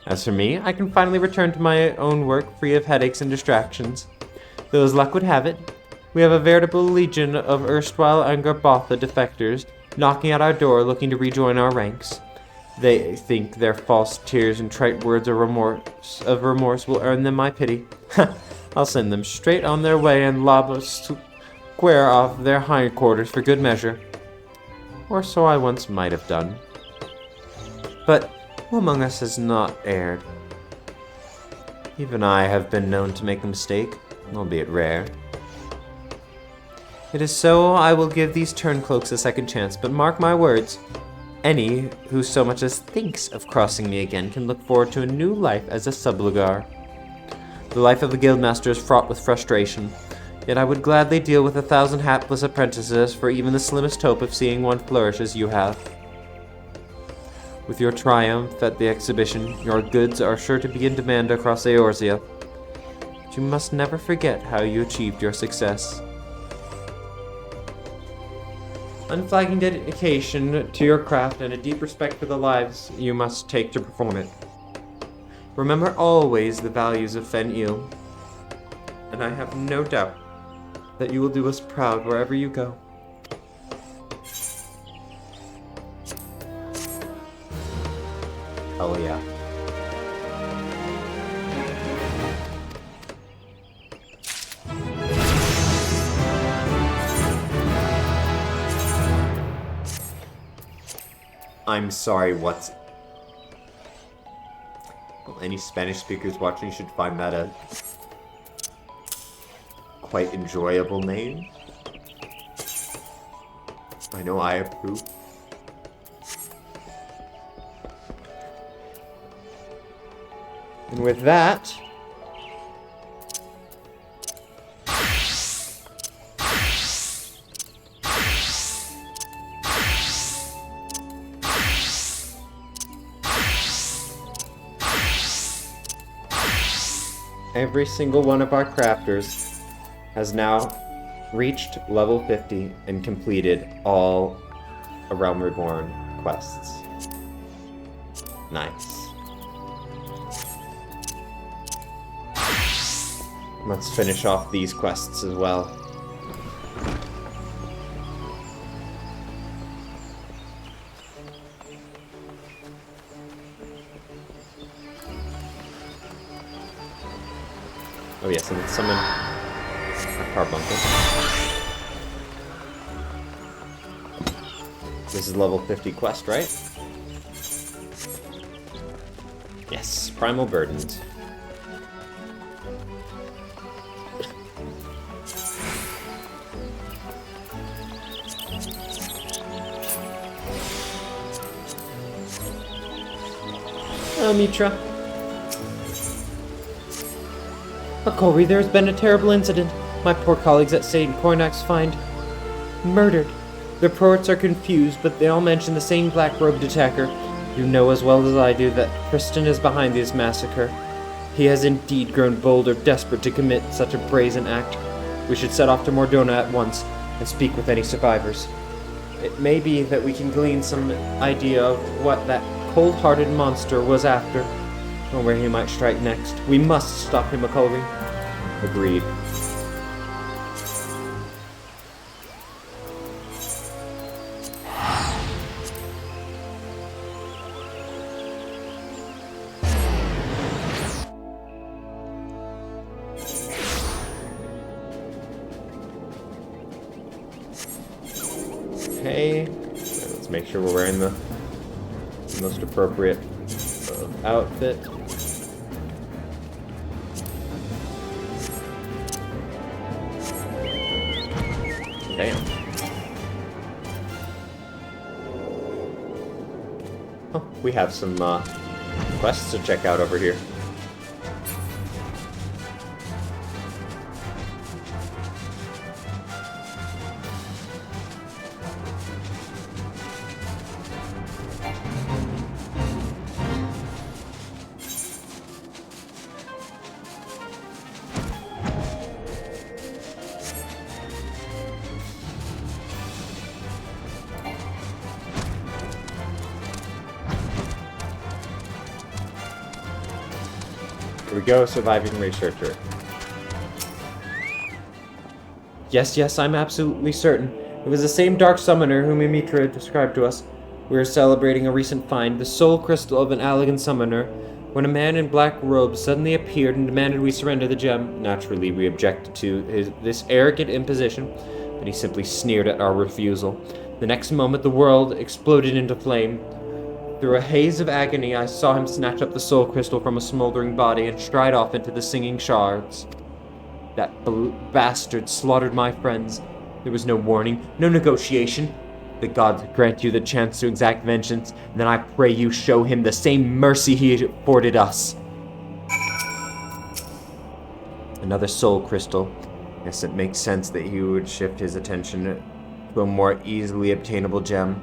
As for me, I can finally return to my own work free of headaches and distractions. Though as luck would have it, we have a veritable legion of erstwhile Angarbotha defectors knocking at our door looking to rejoin our ranks. They think their false tears and trite words of remorse will earn them my pity. I'll send them straight on their way and lob a square off their hindquarters for good measure. Or so I once might have done. But who among us has not erred? Even I have been known to make a mistake, albeit rare. It is so I will give these turncloaks a second chance, but mark my words, any who so much as thinks of crossing me again can look forward to a new life as a sublugar. The life of a guildmaster is fraught with frustration, yet I would gladly deal with 1,000 hapless apprentices for even the slimmest hope of seeing one flourish as you have. With your triumph at the exhibition, your goods are sure to be in demand across Eorzea. But you must never forget how you achieved your success. Unflagging dedication to your craft and a deep respect for the lives you must take to perform it. Remember always the values of Fen-Il, and I have no doubt that you will do us proud wherever you go. Oh yeah. I'm sorry, what's... Well, any Spanish speakers watching should find that a quite enjoyable name. I know I approve. And with that, every single one of our crafters has now reached level 50 and completed all A Realm Reborn quests. Nice. Let's finish off these quests as well. Oh yes, and let's summon a carbuncle. This is level 50 quest, right? Yes, Primal Burdens. Hello, Mitra. Akory, there has been a terrible incident. My poor colleagues at St. Cornac's find murdered. The reports are confused, but they all mention the same black-robed attacker. You know as well as I do that Kristen is behind this massacre. He has indeed grown bold or desperate to commit such a brazen act. We should set off to Mordona at once and speak with any survivors. It may be that we can glean some idea of what that cold-hearted monster was after, or where he might strike next. We must stop him, Akory. Agreed. Okay, let's make sure we're wearing the most appropriate outfit. Damn. Oh, we have some quests to check out over here. Here we go, surviving researcher. Yes, I'm absolutely certain. It was the same dark summoner whom Mitra described to us. We were celebrating a recent find, the soul crystal of an Allegan summoner, when a man in black robes suddenly appeared and demanded we surrender the gem. Naturally, we objected to this arrogant imposition, but he simply sneered at our refusal. The next moment, the world exploded into flame. Through a haze of agony, I saw him snatch up the soul crystal from a smoldering body and stride off into the singing shards. That bastard slaughtered my friends. There was no warning, no negotiation. The gods grant you the chance to exact vengeance, and then I pray you show him the same mercy he afforded us. Another soul crystal. Yes, it makes sense that he would shift his attention to a more easily obtainable gem.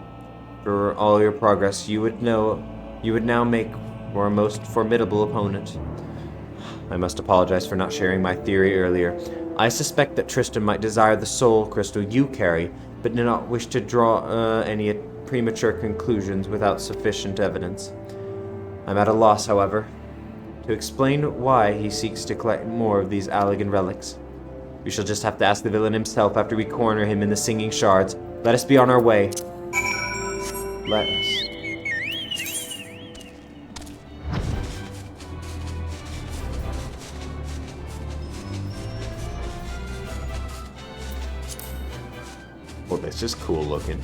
For all your progress, you would now make for a most formidable opponent. I must apologize for not sharing my theory earlier. I suspect that Tristan might desire the soul crystal you carry, but do not wish to draw any premature conclusions without sufficient evidence. I'm at a loss, however, to explain why he seeks to collect more of these Allegan relics. We shall just have to ask the villain himself after we corner him in the singing shards. Let us be on our way. Let us. Well, this is cool looking.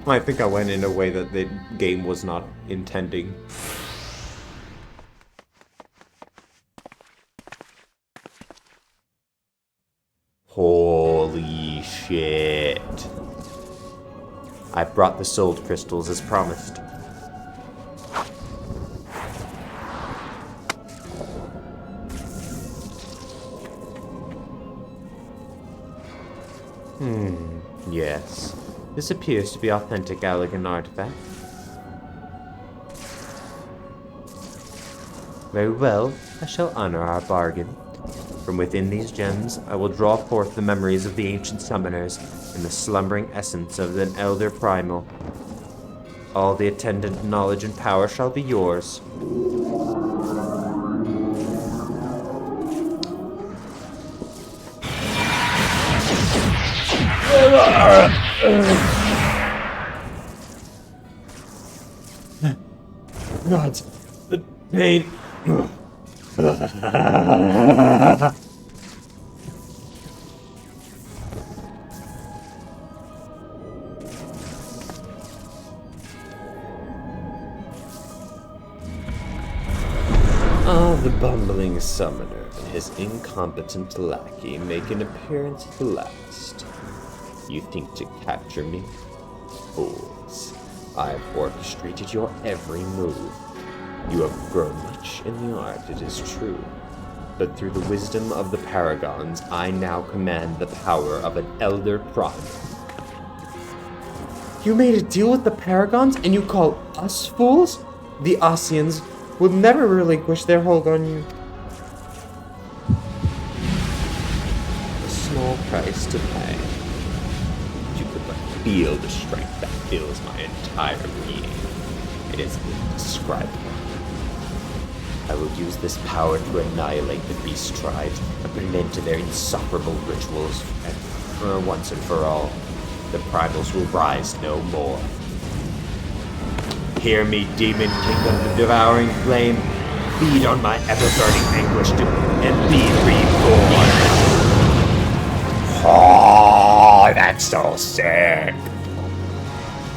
I think I went in a way that the game was not intending. Holy shit. I brought the soul crystals as promised. Yes. This appears to be authentic Allegan artifact. Very well, I shall honor our bargain. From within these gems, I will draw forth the memories of the ancient summoners and the slumbering essence of an elder primal. All the attendant knowledge and power shall be yours. God, the pain. Ah, the bumbling summoner and his incompetent lackey make an appearance at last. You think to capture me? Fools. I've orchestrated your every move. You have grown much in the art, it is true. But through the wisdom of the Paragons, I now command the power of an Elder Primal. You made a deal with the Paragons, and you call us fools? The Ossians will never relinquish their hold on you. A small price to pay. You could but feel the strength that fills my entire being. It is indescribable. I will use this power to annihilate the beast tribes and put an end to their insufferable rituals, and for once and for all, the primals will rise no more. Hear me, demon king of the devouring flame. Feed on my ever-burning anguish and be reborn. Oh, that's so sick.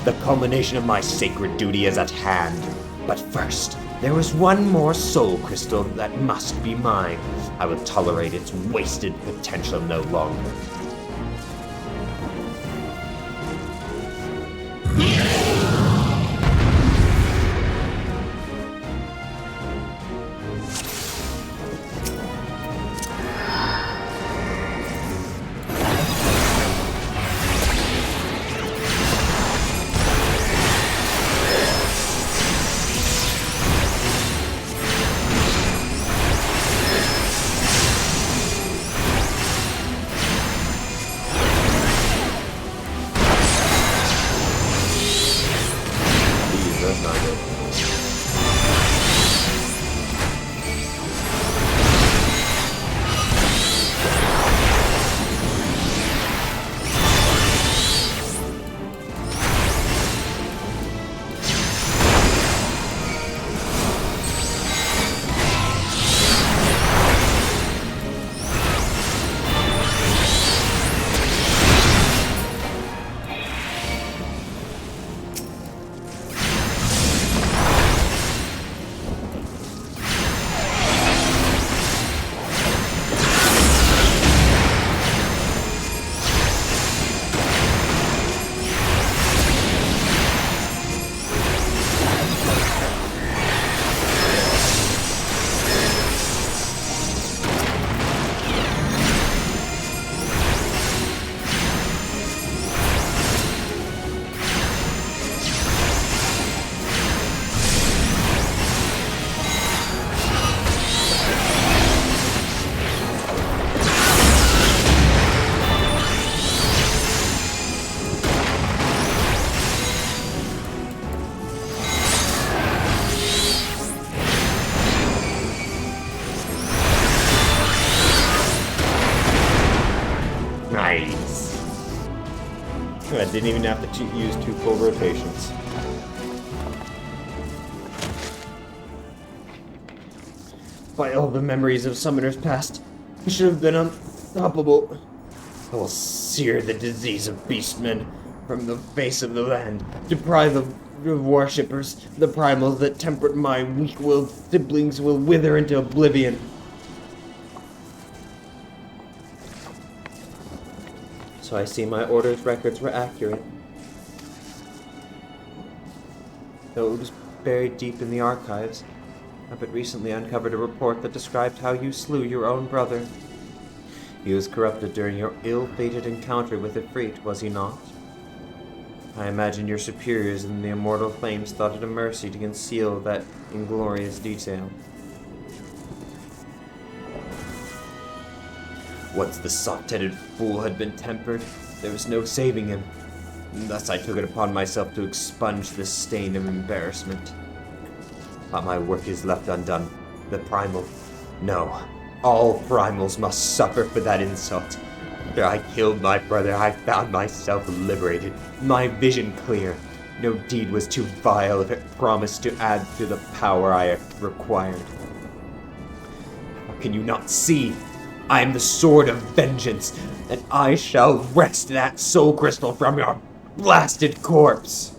The culmination of my sacred duty is at hand. But first, there is one more soul crystal that must be mine. I will tolerate its wasted potential no longer. Nice. I didn't even have to use 2 full rotations. By all the memories of Summoner's past, I should have been unstoppable. I will sear the disease of beastmen from the face of the land, deprive of worshippers, the primals that tempered my weak-willed siblings will wither into oblivion. So I see my order's records were accurate. Though it was buried deep in the archives, I but recently uncovered a report that described how you slew your own brother. He was corrupted during your ill-fated encounter with Ifrit, was he not? I imagine your superiors in the Immortal Flames thought it a mercy to conceal that inglorious detail. Once the soft-headed fool had been tempered, there was no saving him. Thus I took it upon myself to expunge this stain of embarrassment. But my work is left undone. The primal... No, all primals must suffer for that insult. After I killed my brother, I found myself liberated, my vision clear. No deed was too vile if it promised to add to the power I have required. How can you not see? I am the sword of vengeance, and I shall wrest that soul crystal from your blasted corpse.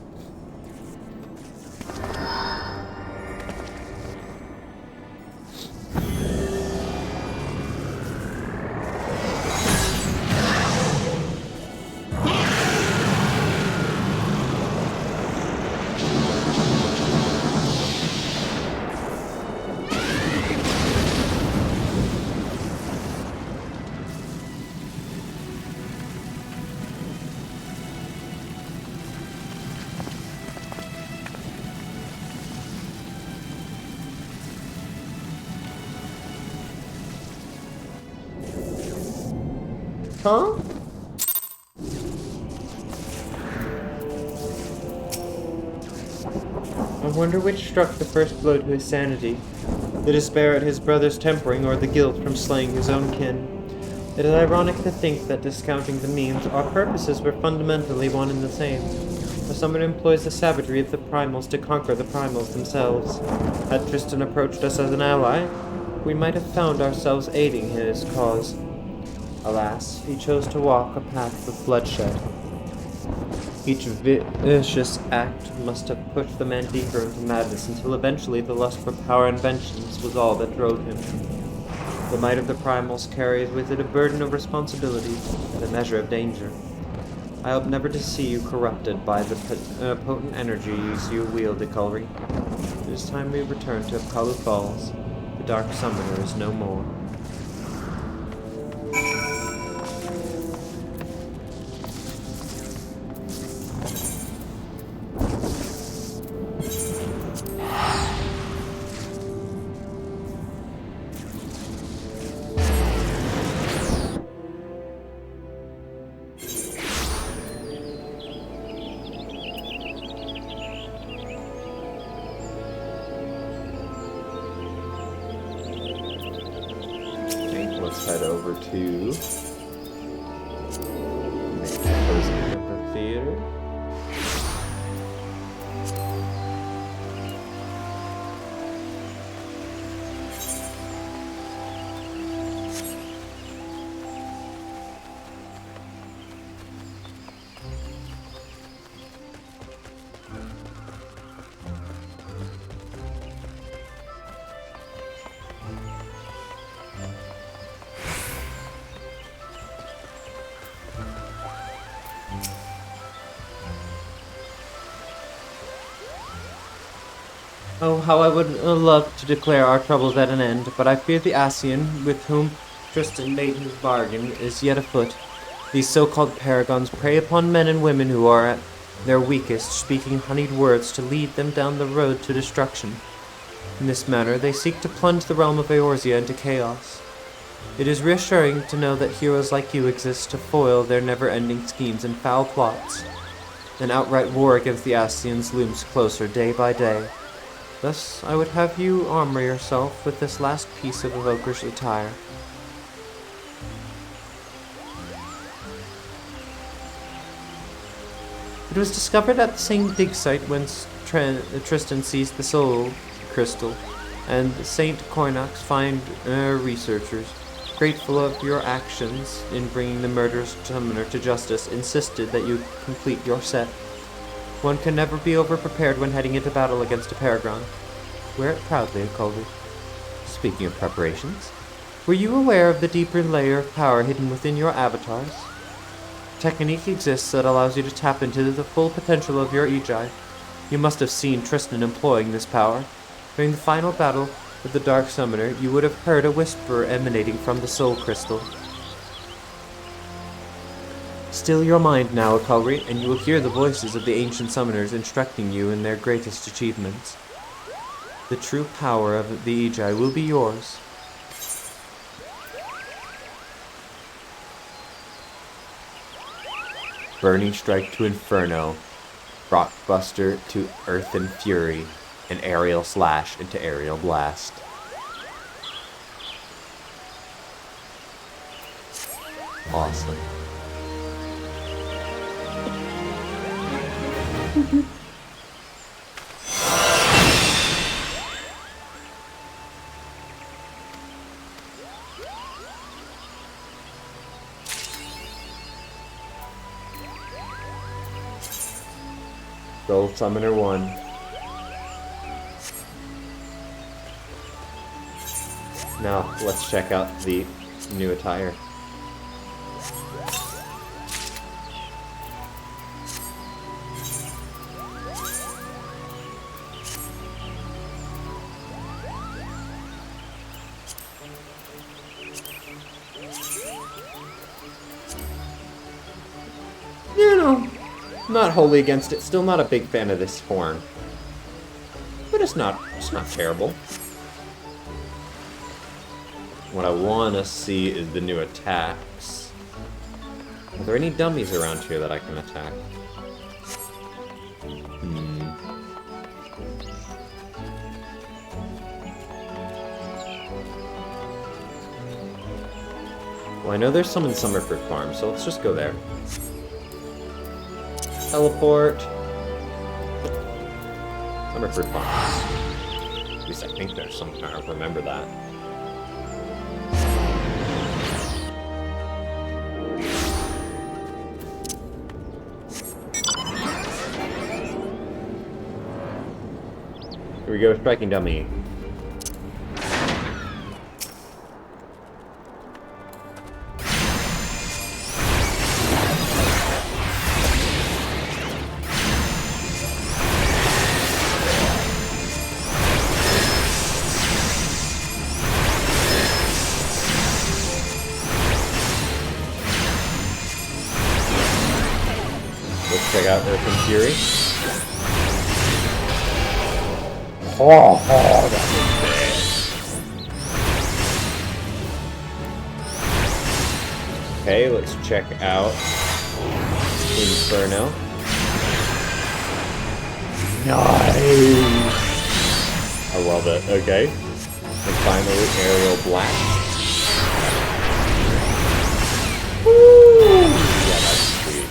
Huh? I wonder which struck the first blow to his sanity. The despair at his brother's tempering, or the guilt from slaying his own kin. It is ironic to think that, discounting the means, our purposes were fundamentally one and the same. The summoner employs the savagery of the primals to conquer the primals themselves. Had Tristan approached us as an ally, we might have found ourselves aiding his cause. Alas, he chose to walk a path of bloodshed. Each vicious act must have pushed the man deeper into madness until eventually the lust for power and vengeance was all that drove him. The might of the primals carries with it a burden of responsibility and a measure of danger. I hope never to see you corrupted by the potent energies you wield, Iculri. It is time we return to Apollo Falls. The Dark Summoner is no more. Let's head over to Cozy Amphitheater. Oh, how I would love to declare our troubles at an end, but I fear the Ascian, with whom Tristan made his bargain, is yet afoot. These so-called paragons prey upon men and women who are at their weakest, speaking honeyed words to lead them down the road to destruction. In this manner, they seek to plunge the realm of Eorzea into chaos. It is reassuring to know that heroes like you exist to foil their never-ending schemes and foul plots. An outright war against the Ascians looms closer day by day. Thus, I would have you armor yourself with this last piece of evoker's attire. It was discovered at the same dig site whence Tristan seized the soul crystal, and Saint Cornax find researchers, grateful of your actions in bringing the murderous summoner to justice, insisted that you complete your set. One can never be over-prepared when heading into battle against a paragon. Wear it proudly, Iculri. Speaking of preparations, Were you aware of the deeper layer of power hidden within your avatars? Technique exists that allows you to tap into the full potential of your Ejai. You must have seen Tristan employing this power. During the final battle with the Dark Summoner, you would have heard a whisper emanating from the Soul Crystal. Still your mind now, Iculri, and you will hear the voices of the ancient summoners instructing you in their greatest achievements. The true power of the Ejai will be yours. Burning Strike to Inferno, Rockbuster to Earth and Fury, and Aerial Slash into Aerial Blast. Awesome. Soul Summoner 1. Now, let's check out the new attire. You know, not wholly against it. Still not a big fan of this horn. But it's not terrible. What I want to see is the new attacks. Are there any dummies around here that I can attack? Well, I know there's some in Summerford Farm, so let's just go there. Teleport. Summerford Farms. At least I think there's some. I remember that. Here we go, striking dummy. Let's check out Earth and Fury. Oh, that was bad. Okay, let's check out Inferno. Nice! I love it. Okay. And finally, Aerial Blast. Woo! Yeah, that's sweet.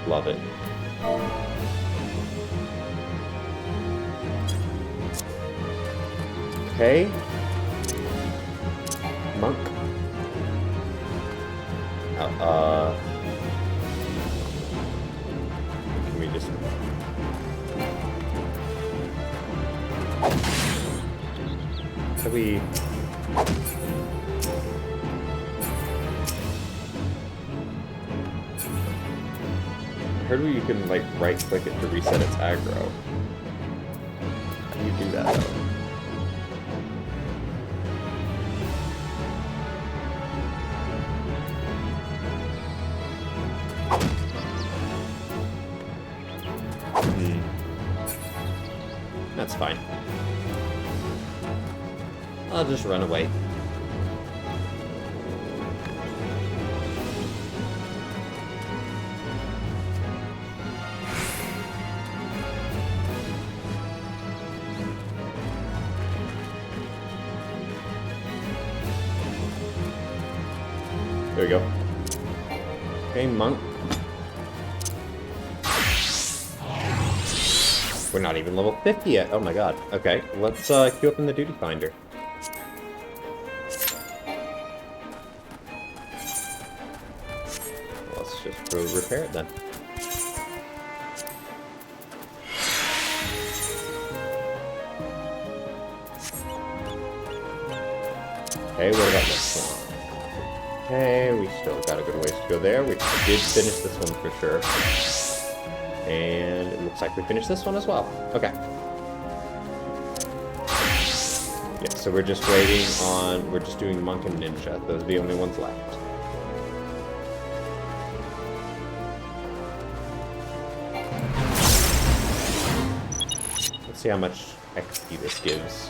Love it. Okay. Monk. Can we just... How do we... I heard you can, like, right-click it to reset its aggro. How do you do that, though? That's fine. I'll just run away. There we go. Okay, monk. We're not even level 50 yet. Oh my god. Okay, let's queue up in the Duty Finder. Let's just go repair it then. Okay, what about this one? Okay, we still got a good ways to go there. We did finish this one for sure. And it looks like we finished this one as well. Okay. Yeah, so we're just waiting on... We're just doing Monk and Ninja. Those are the only ones left. Let's see how much XP this gives.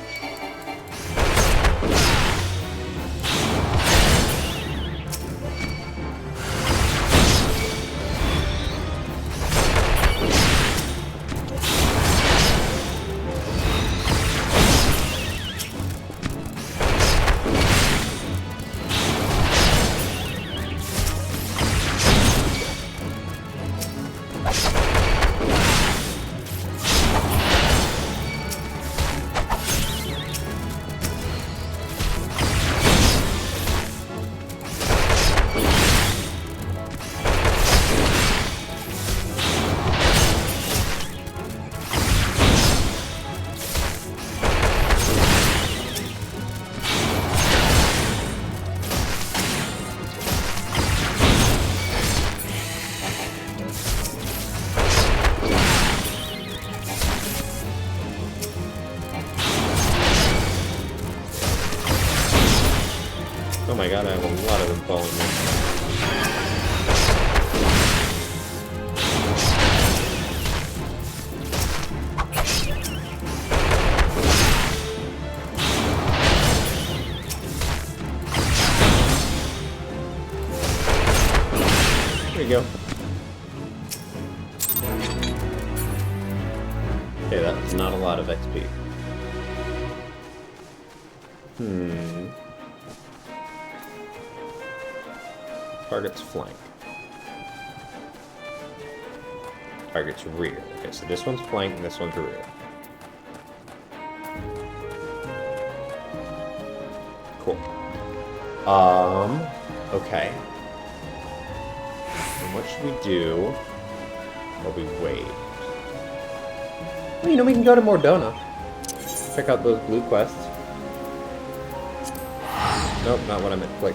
Oh my god, I have a lot of them following me. There you go. Okay, that's not a lot of XP. Target's flank. Target's rear. Okay, so this one's flank and this one's rear. Cool. Okay. And what should we do while we wait? Well, you know, we can go to Mordona. Check out those blue quests. Nope, not what I meant. Wait.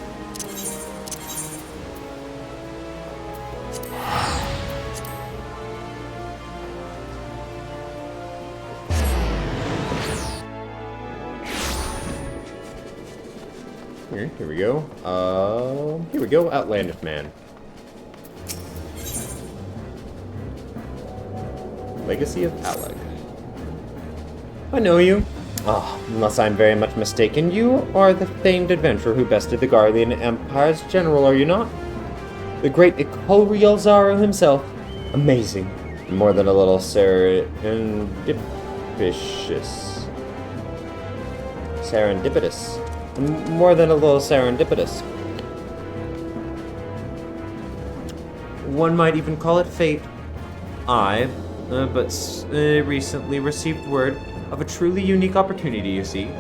Here we go. Here we go, Outlandish Man. Legacy of Aleg. I know you. Ah, unless I'm very much mistaken, you are the famed adventurer who bested the Garlean Empire's general, are you not? The great Icolriel Zaro himself. Amazing. More than a little serendipitous. More than a little serendipitous. One might even call it fate. I, recently received word of a truly unique opportunity, you see.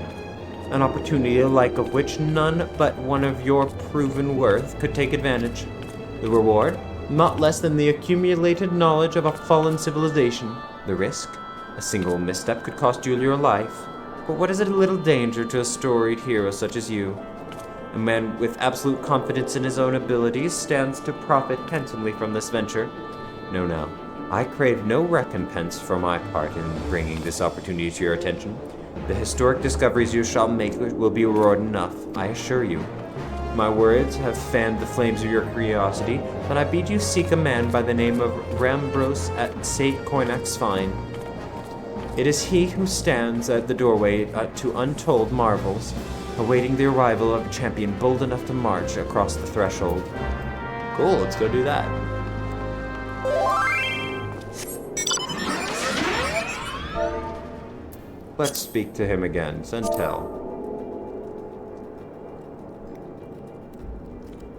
An opportunity the like of which none but one of your proven worth could take advantage. The reward? Not less than the accumulated knowledge of a fallen civilization. The risk? A single misstep could cost you your life. But what is a little danger to a storied hero such as you? A man with absolute confidence in his own abilities stands to profit handsomely from this venture. No. I crave no recompense for my part in bringing this opportunity to your attention. The historic discoveries you shall make will be reward enough, I assure you. My words have fanned the flames of your curiosity, but I bid you seek a man by the name of Rambros at St. Coinac's Fine. It is he who stands at the doorway to untold marvels, awaiting the arrival of a champion bold enough to march across the threshold. Cool, let's go do that. Let's speak to him again. Centel.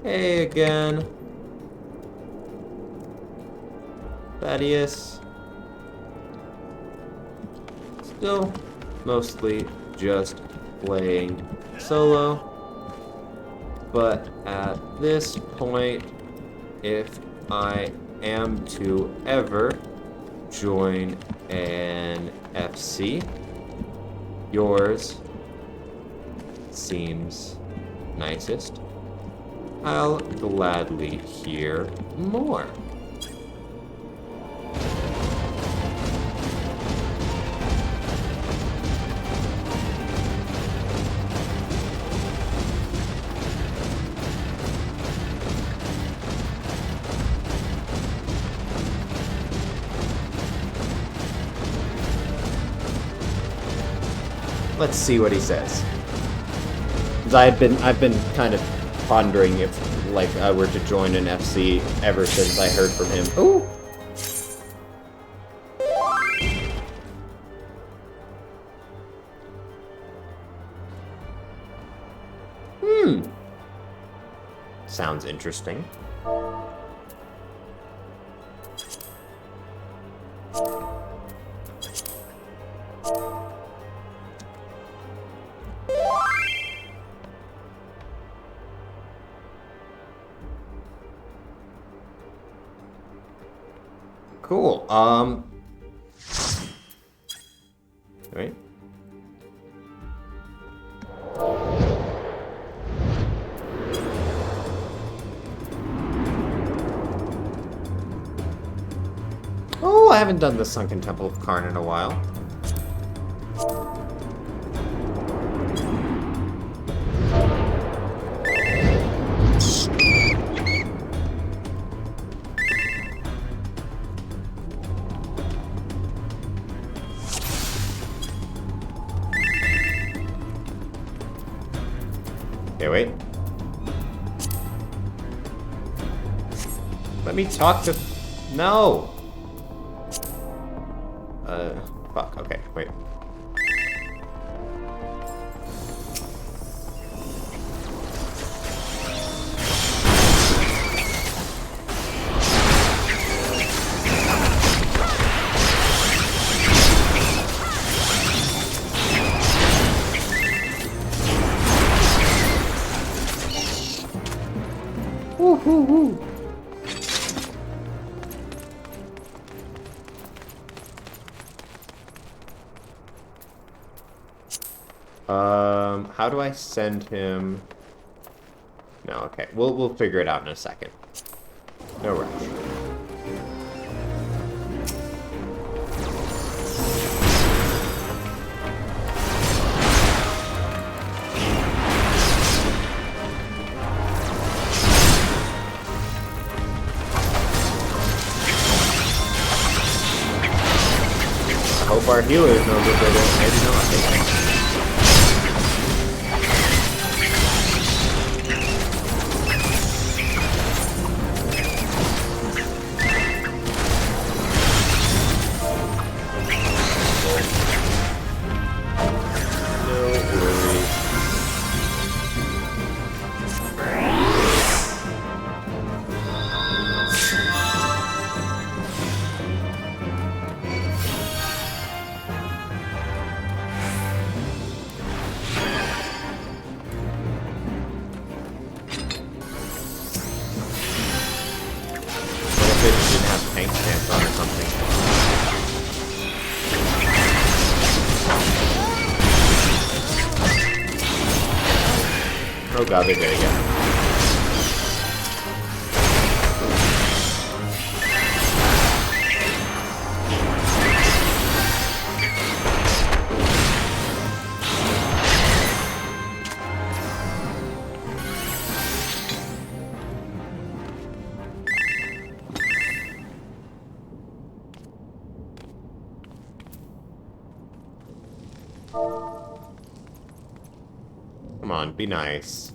Hey again. Thaddeus. Still mostly just playing solo. But at this point, if I am to ever join an FC, yours seems nicest. I'll gladly hear more. Let's see what he says. 'Cause I've been kind of pondering if, like, I were to join an FC ever since I heard from him. Ooh! Sounds interesting. Cool. Right. Oh, I haven't done the Sunken Temple of Karn in a while. Okay, wait. Let me talk to... No! Fuck, okay, wait. Woo, woo, woo. How do I send him? No, okay. We'll figure it out in a second. No rush. I hope our healer is no good at it. Maybe not. Tank stance on or something. Oh god, they did it again. Come on, be nice.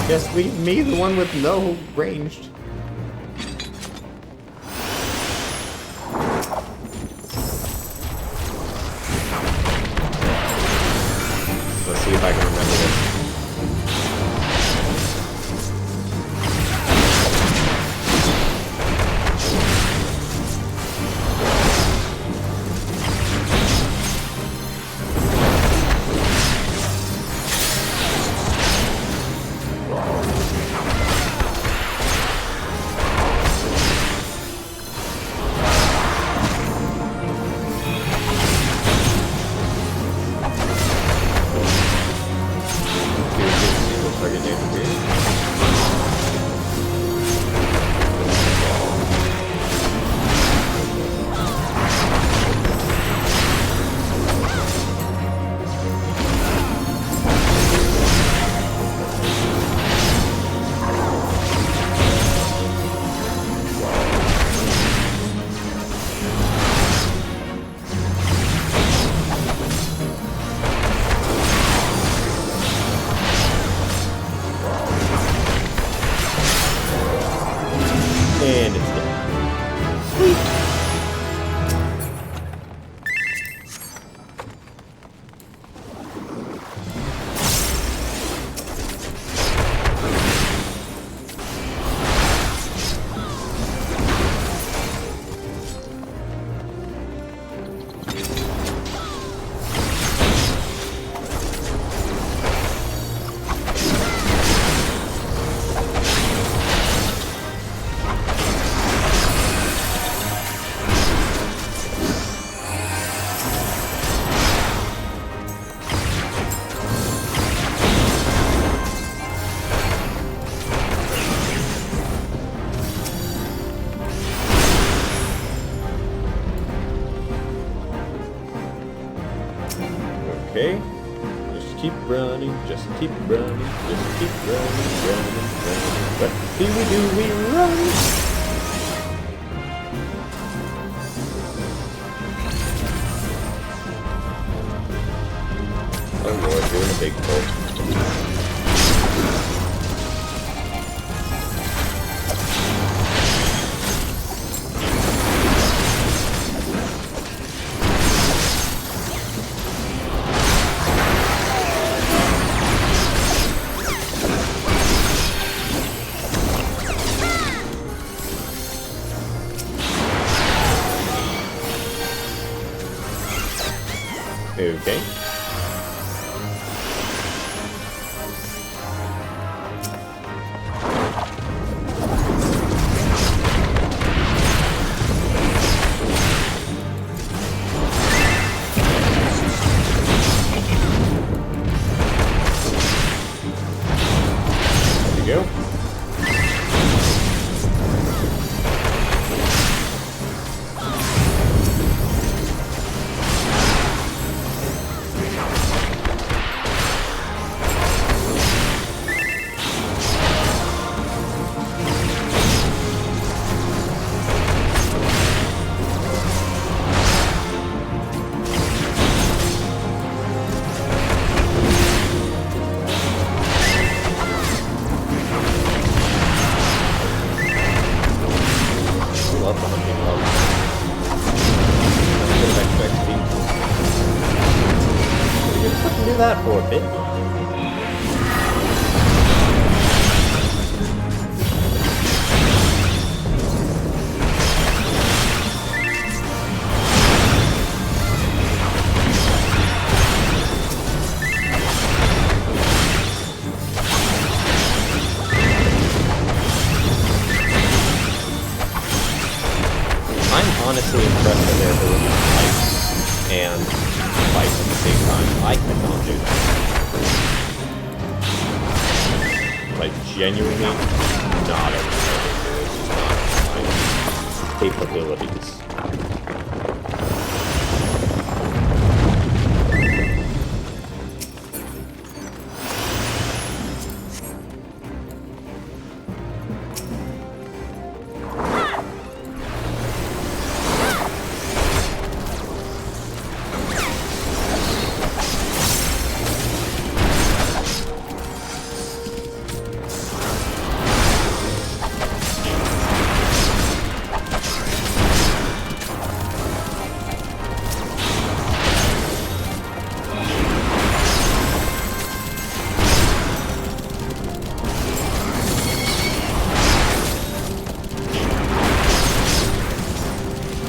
Just leave me, the one with no ranged. Let's see if I can remember this. keep running, just keep running, just keep running, running, running. But here we do, we run. Oh Lord, doing a big pull. Okay. There we go. Love the hunting love. A bit of extra XP. What are you gonna fucking do that for, bitch? I'm honestly impressed with their ability to fight and fight at the same time. I cannot do that. Like, genuinely, not everything. It's just not my capabilities.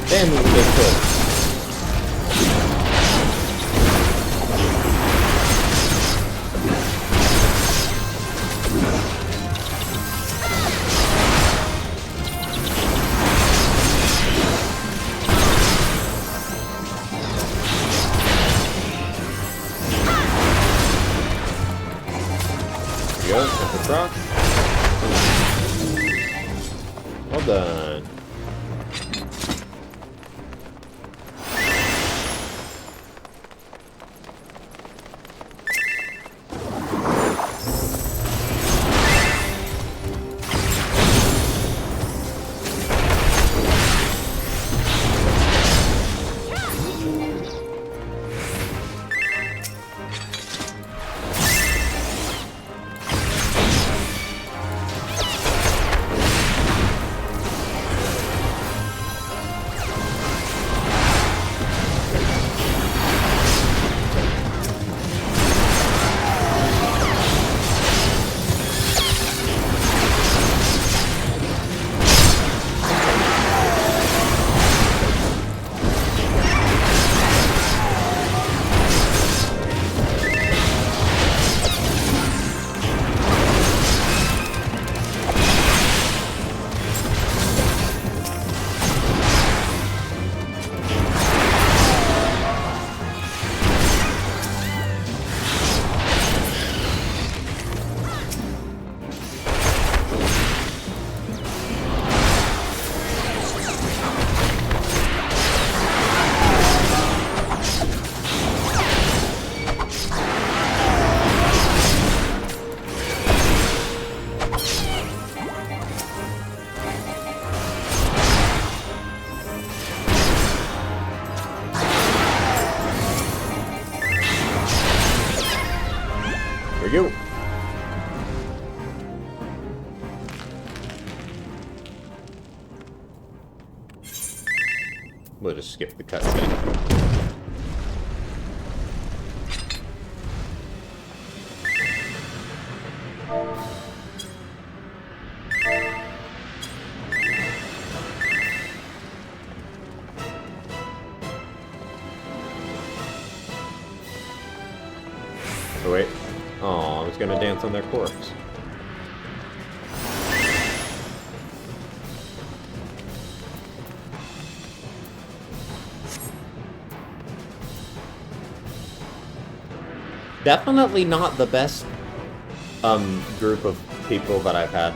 Damn, we get killed. There we go, jump across. Well done. go. We'll just skip the cutscene. Oh wait. Oh, I was gonna dance on their corpse. Definitely not the best group of people that I've had.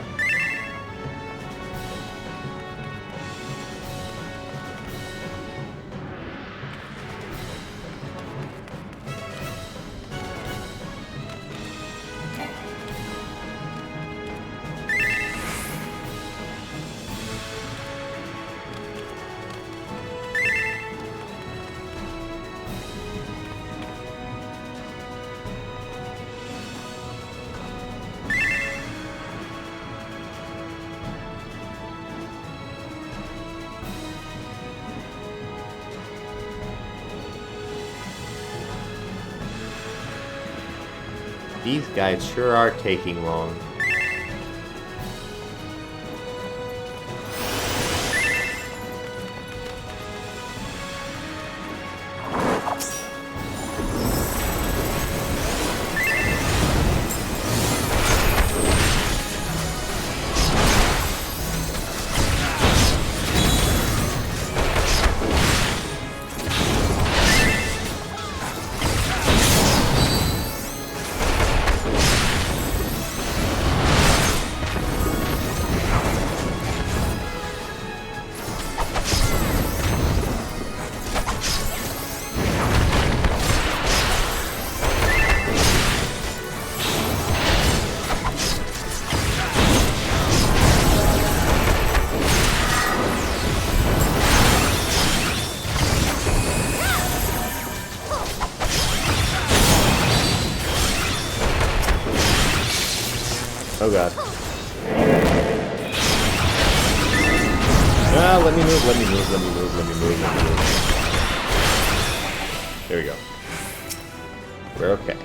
These guys sure are taking long. Oh god. Ah, let me move, let me move, let me move, let me move, let me move. There we go. We're okay.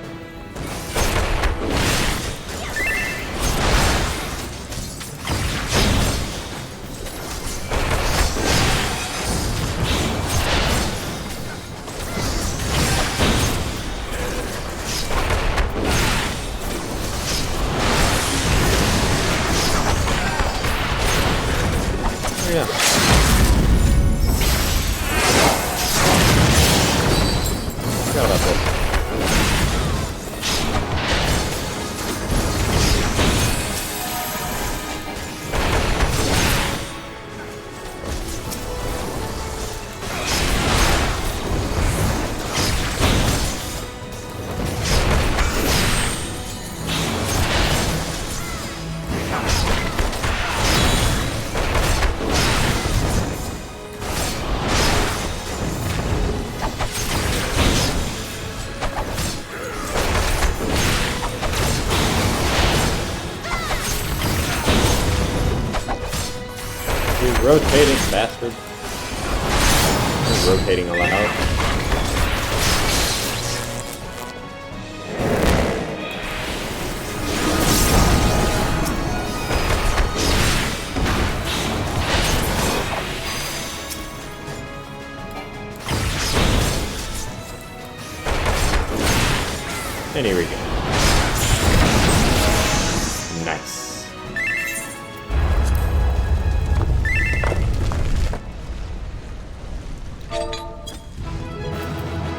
Yeah. Forgot about this. You rotating bastard. You're rotating aloud. And here we go. Nice.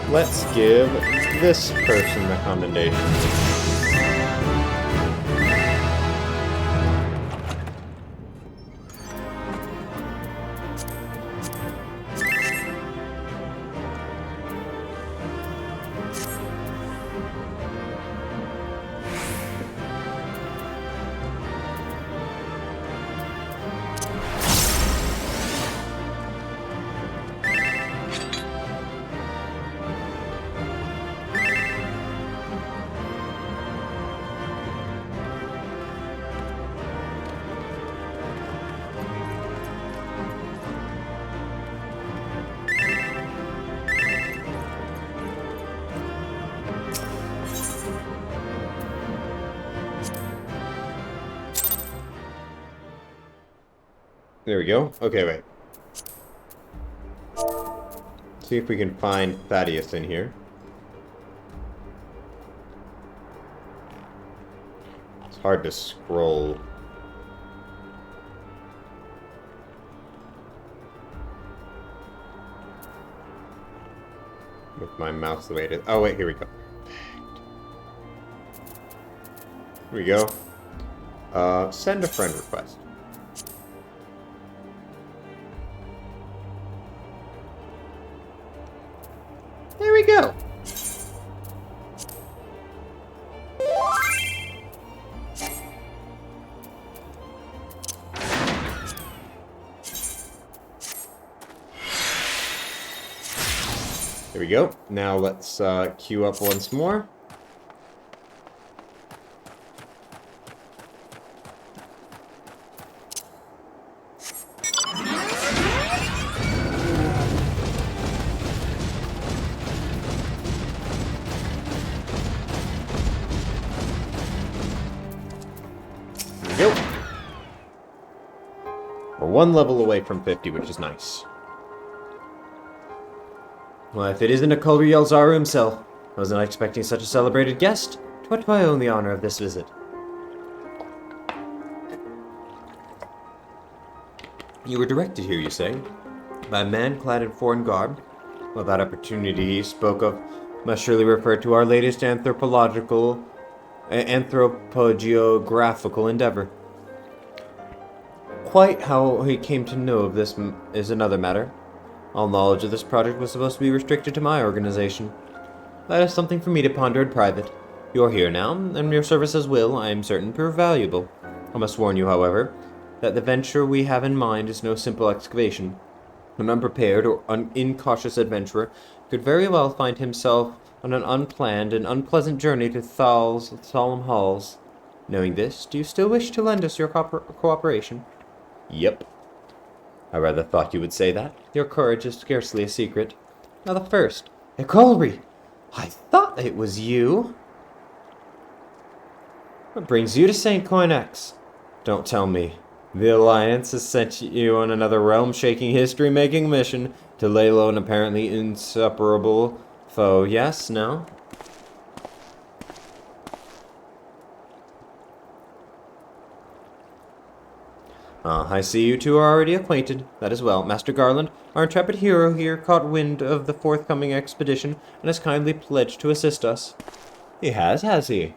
Let's give this person a commendation. There we go. Okay, wait. See if we can find Thaddeus in here. It's hard to scroll. With my mouse the way it is. Oh, wait, here we go. Here we go. Send a friend request. There we go. There we go. Now let's queue up once more. There we go. We're one level away from 50, which is nice. Well, if it isn't a Culver Yelzaru himself, I wasn't expecting such a celebrated guest. To what do I owe the honor of this visit? You were directed here, you say? By a man clad in foreign garb? Well, that opportunity he spoke of must surely refer to our latest anthropogeographical endeavor. Quite how he came to know of this is another matter. All knowledge of this project was supposed to be restricted to my organization. That is something for me to ponder in private. You're here now, and your services will, I am certain, prove valuable. I must warn you, however, that the venture we have in mind is no simple excavation. An unprepared or incautious adventurer could very well find himself on an unplanned and unpleasant journey to Thal's solemn halls. Knowing this, do you still wish to lend us your cooperation? Yep. I rather thought you would say that. Your courage is scarcely a secret. Now the first. Colby! I thought it was you! What brings you to St. Coinex? Don't tell me. The Alliance has sent you on another realm-shaking, history-making mission to lay low an apparently insuperable foe. Yes? No? I see you two are already acquainted. That is well. Master Garland, our intrepid hero here, caught wind of the forthcoming expedition and has kindly pledged to assist us. He has he?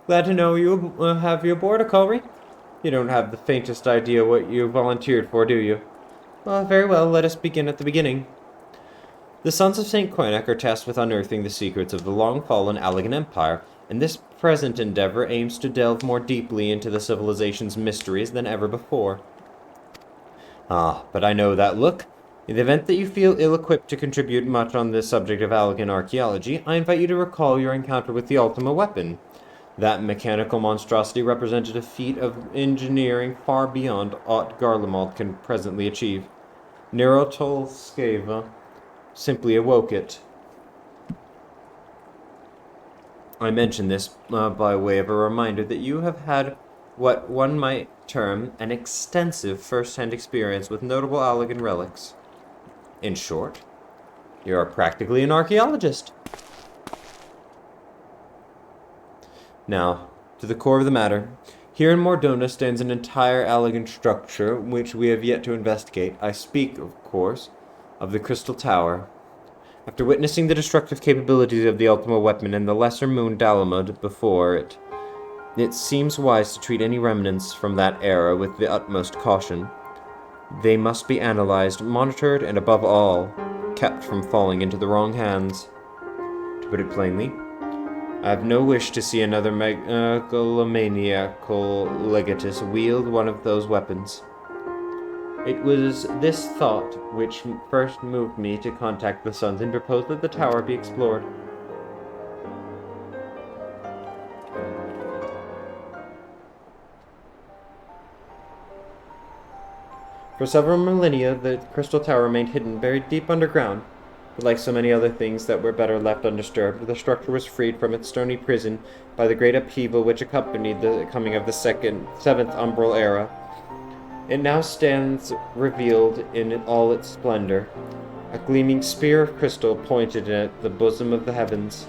Glad to know you have you aboard, Akulri. You don't have the faintest idea what you volunteered for, do you? Well, very well, let us begin at the beginning. The sons of St. Coinac are tasked with unearthing the secrets of the long-fallen Allegan Empire, and this present endeavor aims to delve more deeply into the civilization's mysteries than ever before. Ah, but I know that look. In the event that you feel ill-equipped to contribute much on the subject of Allegan archaeology, I invite you to recall your encounter with the Ultima weapon. That mechanical monstrosity represented a feat of engineering far beyond aught Garlemald can presently achieve. Nerotolskeva simply awoke it. I mention this by way of a reminder that you have had what one might term an extensive first-hand experience with notable Allegan relics. In short, you are practically an archaeologist. Now, to the core of the matter. Here in Mordona stands an entire Allegan structure which we have yet to investigate. I speak, of course, of the Crystal Tower. After witnessing the destructive capabilities of the Ultima weapon and the lesser moon Dalamud before it, it seems wise to treat any remnants from that era with the utmost caution. They must be analyzed, monitored, and above all, kept from falling into the wrong hands. To put it plainly, I have no wish to see another megalomaniacal legatus wield one of those weapons. It was this thought which first moved me to contact the Sons and propose that the tower be explored. For several millennia, the Crystal Tower remained hidden, buried deep underground. But like so many other things that were better left undisturbed, the structure was freed from its stony prison by the great upheaval which accompanied the coming of the seventh umbral era. It now stands revealed in all its splendor, a gleaming spear of crystal pointed at the bosom of the heavens.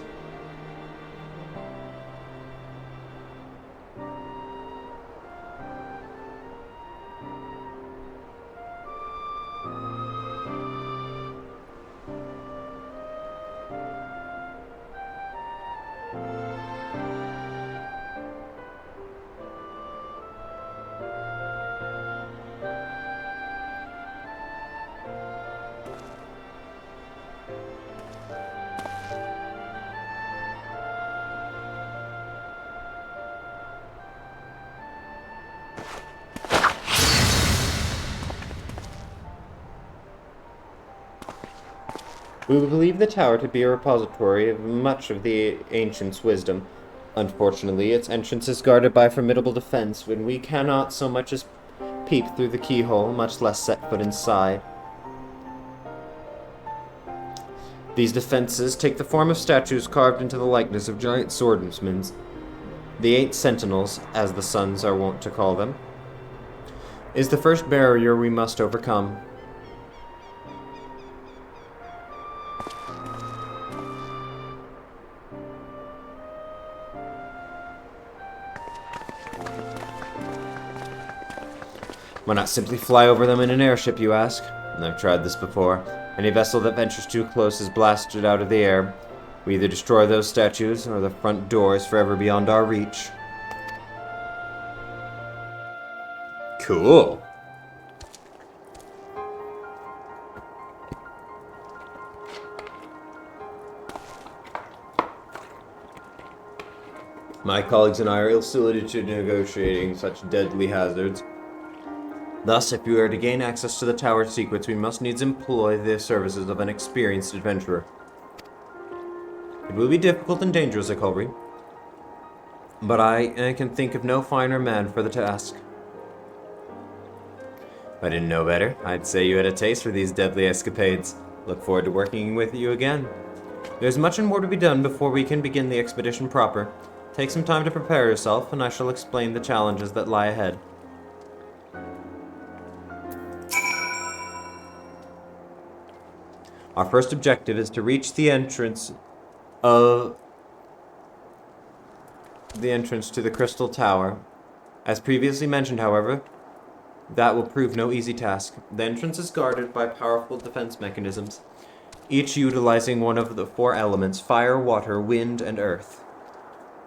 We believe the tower to be a repository of much of the ancients' wisdom. Unfortunately, its entrance is guarded by a formidable defense, when we cannot so much as peep through the keyhole, much less set foot inside. These defenses take the form of statues carved into the likeness of giant swordsmen, the 8 sentinels, as the sons are wont to call them, is the first barrier we must overcome. Why not simply fly over them in an airship, you ask? I've tried this before. Any vessel that ventures too close is blasted out of the air. We either destroy those statues, or the front door is forever beyond our reach. Cool. My colleagues and I are ill-suited to negotiating such deadly hazards. Thus, if we are to gain access to the tower's secrets, we must needs employ the services of an experienced adventurer. It will be difficult and dangerous, Akulri, but I can think of no finer man for the task. If I didn't know better, I'd say you had a taste for these deadly escapades. Look forward to working with you again. There's much and more to be done before we can begin the expedition proper. Take some time to prepare yourself, and I shall explain the challenges that lie ahead. Our first objective is to reach the entrance to the Crystal Tower. As previously mentioned, however, that will prove no easy task. The entrance is guarded by powerful defense mechanisms, each utilizing one of the 4 elements: fire, water, wind, and earth.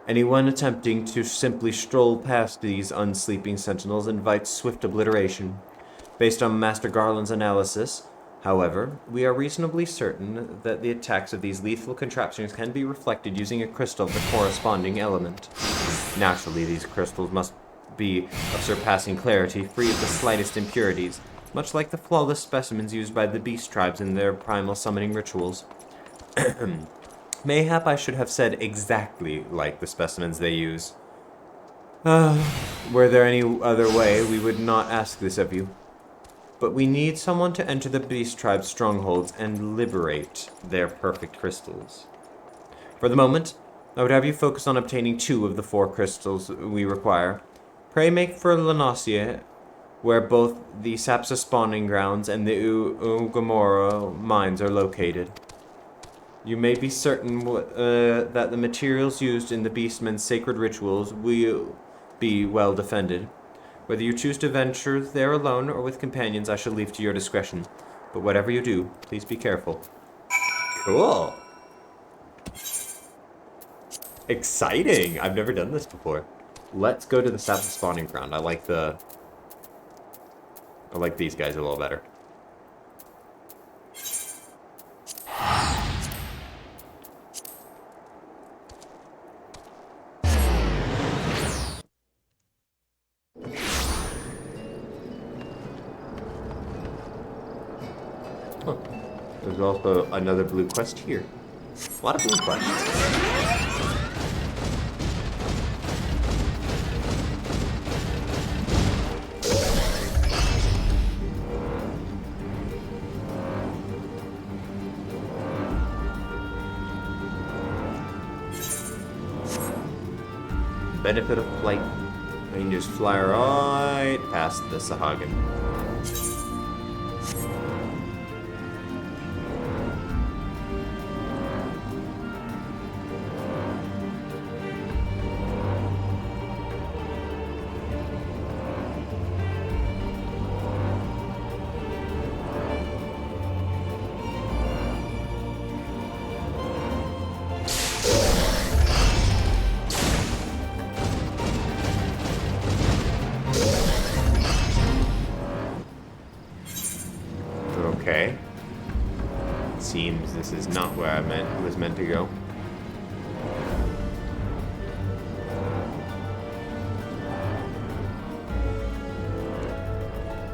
Anyone attempting to simply stroll past these unsleeping sentinels invites swift obliteration. Based on Master Garland's analysis, however, we are reasonably certain that the attacks of these lethal contraptions can be reflected using a crystal of the corresponding element. Naturally, these crystals must be of surpassing clarity, free of the slightest impurities, much like the flawless specimens used by the beast tribes in their primal summoning rituals. Mayhap I should have said exactly like the specimens they use. Were there any other way, we would not ask this of you. But we need someone to enter the beast tribe's strongholds and liberate their perfect crystals. For the moment, I would have you focus on obtaining 2 of the 4 crystals we require. Pray make for Lanasia, where both the Sapsa spawning grounds and the Ugamora mines are located. You may be certain that the materials used in the beastmen's sacred rituals will be well defended. Whether you choose to venture there alone or with companions, I shall leave to your discretion. But whatever you do, please be careful. Cool. Exciting. I've never done this before. Let's go to the Sapsa spawning ground. I like these guys a little better. There's also another blue quest here. A lot of blue quests. Benefit of flight. I can just fly right past the Sahagin. Okay. Seems this is not where I was meant to go.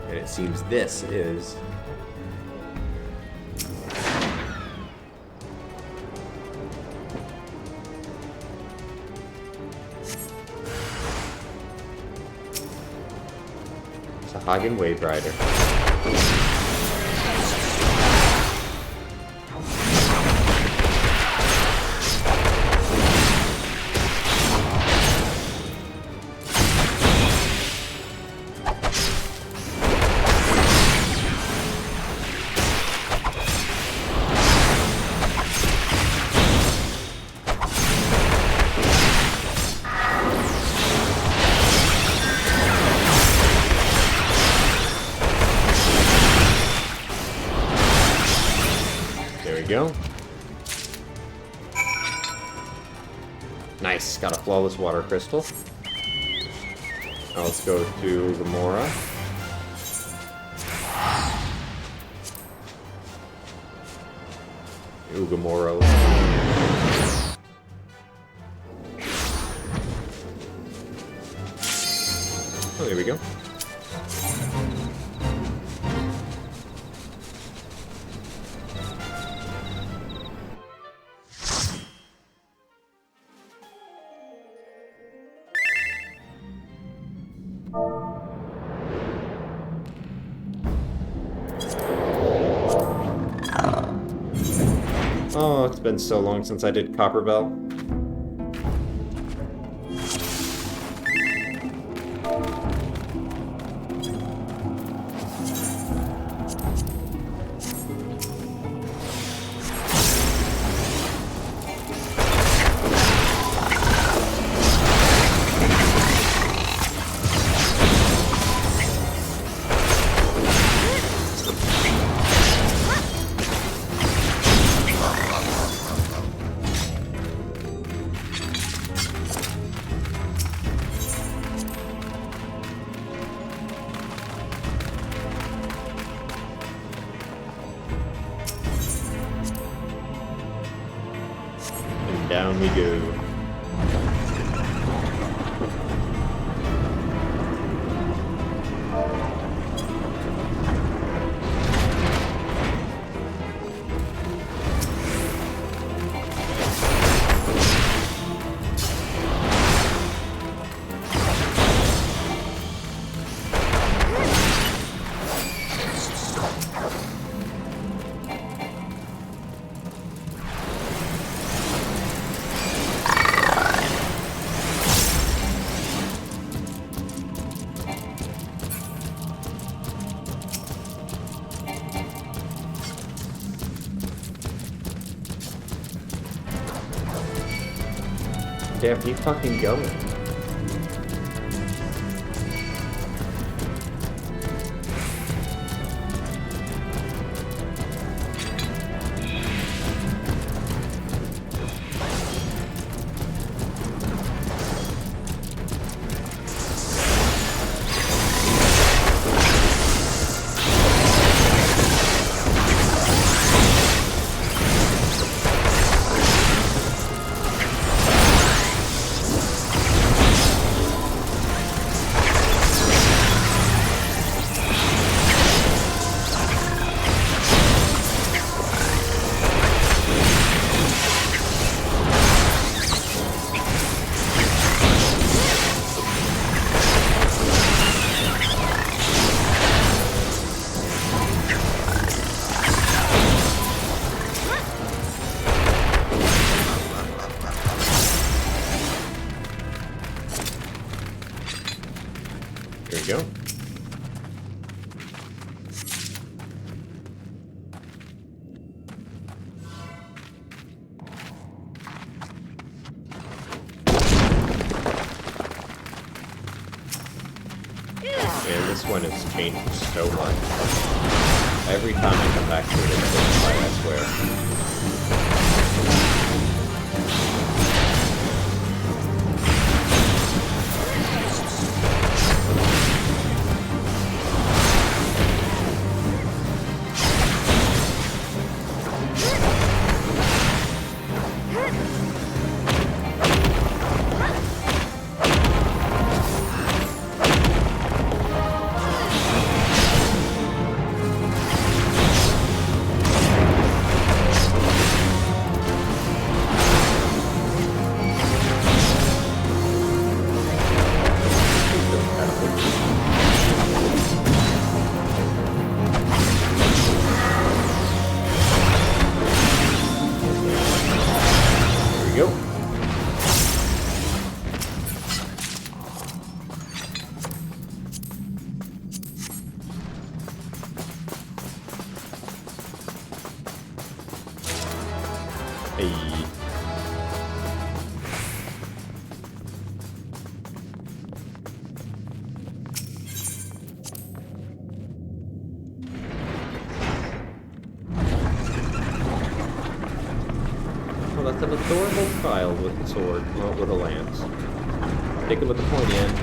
And it seems this is Sahagin Wave Rider. Go. Nice, got a flawless water crystal. Now let's go to Gamora. Ugamoro. Oh, there we go. Oh, it's been so long since I did Copper Bell. Down we go. Damn, keep fucking going. There we go. Yeah, this one has changed so much. Every time I come back to it, it's simplified, I swear. Hey. Well, that's an adorable child with a sword, well, with a lance. Take it with the pointy end.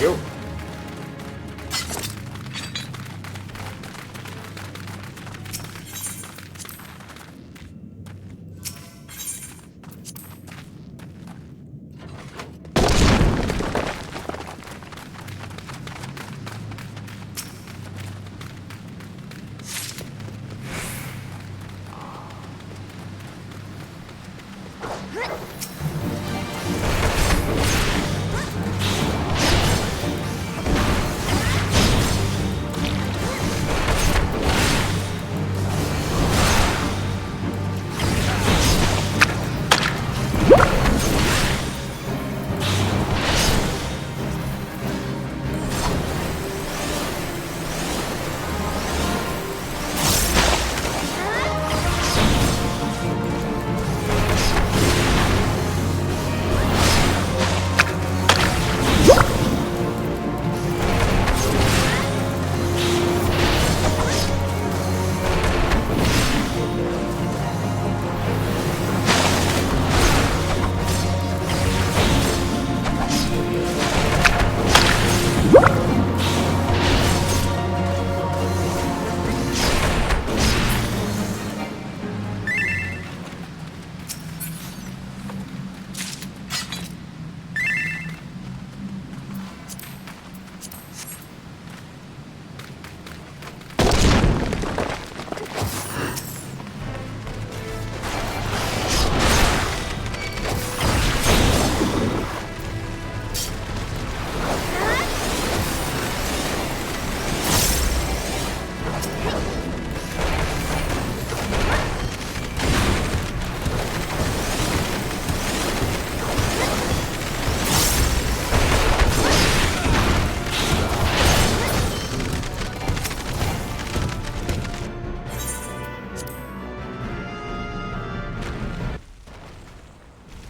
Go.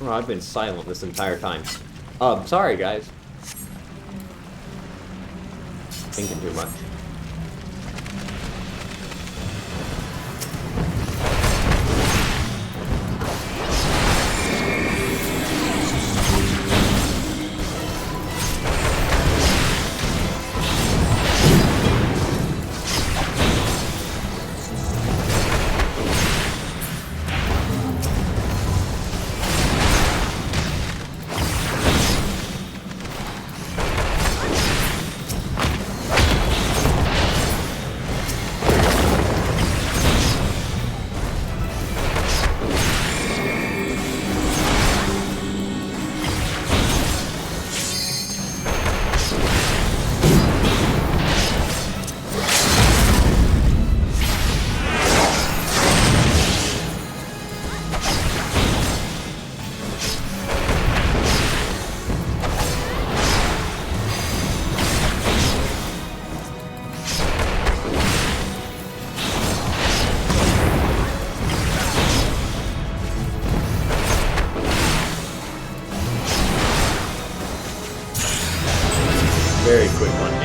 Oh, I've been silent this entire time. Sorry, guys. Thinking too much.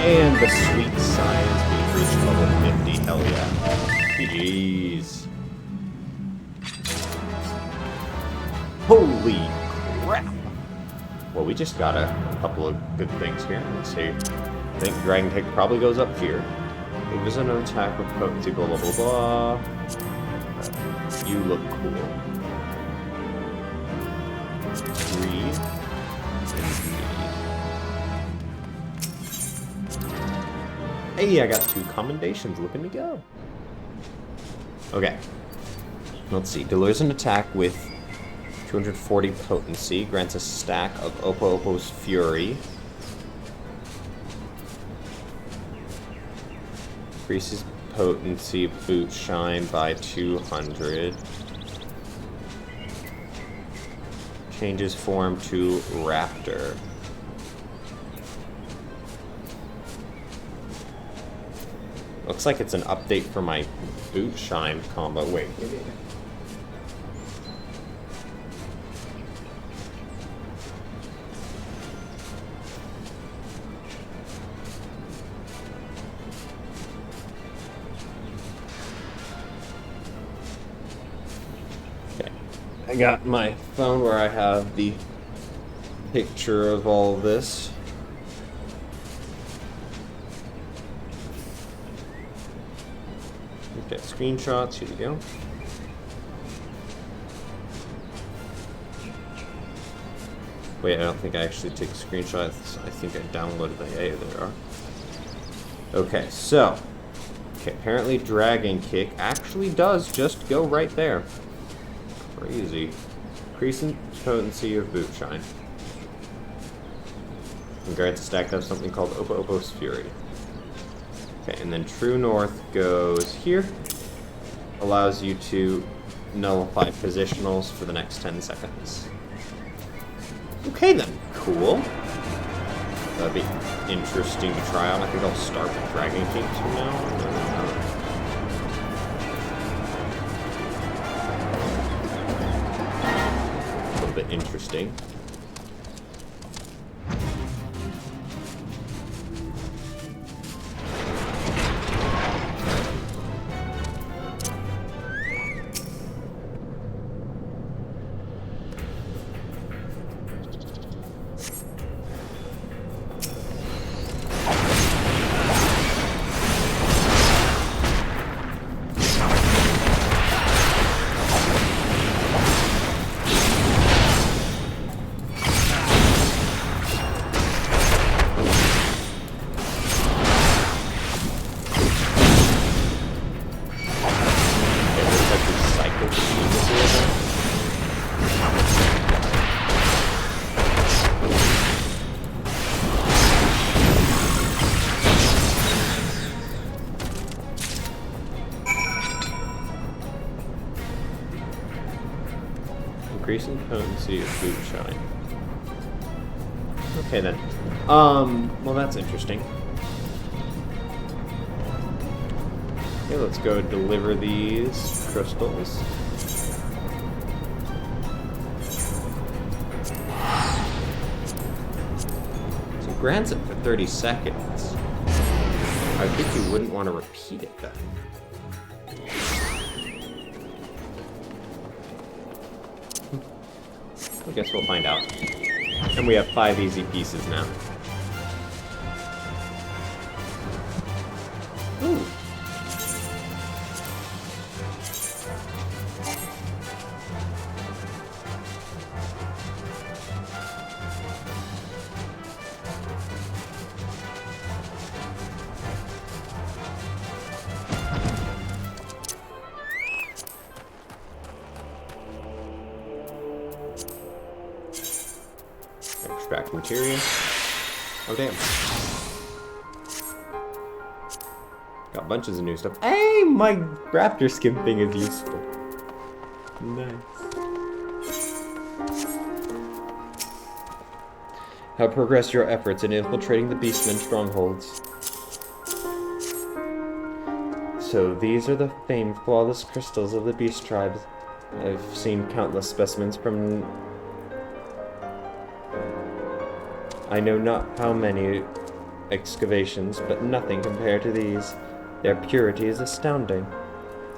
And the sweet science being reached level 50. Hell yeah. GG's. Holy crap! Well, we just got a couple of good things here. Let's see. I think Dragon Kick probably goes up here. It was an attack with potency, blah blah blah blah. You look cool. 3. Hey, I got 2 commendations. Looking to go. Okay. Let's see. Delivers an attack with 240 potency. Grants a stack of Oppo Oppo's Fury. Increases potency boot shine by 200. Changes form to Raptor. Looks like it's an update for my boot shine combo. Wait. Okay. I got my phone where I have the picture of all of this. Okay, screenshots, here we go. Wait, I don't think I actually took screenshots. I think I downloaded the... Hey, there are. Okay, so... Okay, apparently Dragon Kick actually does just go right there. Crazy. Increasing potency of boot shine. And grants a stack of something called Oppo Oppo's Fury. Okay, and then True North goes here. Allows you to nullify positionals for the next 10 seconds. Okay then, cool. That'd be interesting to try out. I think I'll start with Dragon King from now on. A little bit interesting. Increasing potency of boot shine. Okay then. Well that's interesting. Okay, let's go deliver these crystals. So grants it for 30 seconds. I think you wouldn't want to repeat it then. I guess we'll find out. And we have 5 easy pieces now. Ooh. Extract material. Oh damn. Got bunches of new stuff. Hey, my raptor skin thing is useful. Nice. How progress your efforts in infiltrating the beastmen strongholds? So these are the famed flawless crystals of the beast tribes. I've seen countless specimens from... I know not how many excavations, but nothing compared to these. Their purity is astounding.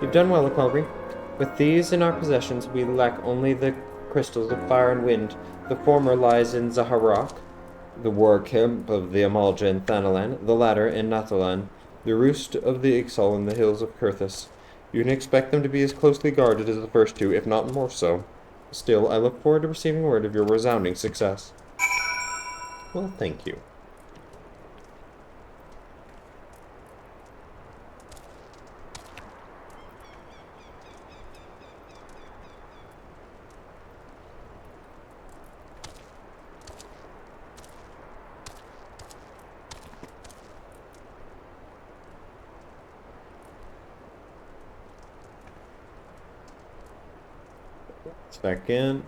You've done well, Akulri. With these in our possessions, we lack only the crystals of fire and wind. The former lies in Zaharak, the war camp of the Amalja in Thanalan, the latter in Nathalan, the roost of the Ixal in the hills of Kurthus. You can expect them to be as closely guarded as the first two, if not more so. Still, I look forward to receiving word of your resounding success. Well, thank you. Second.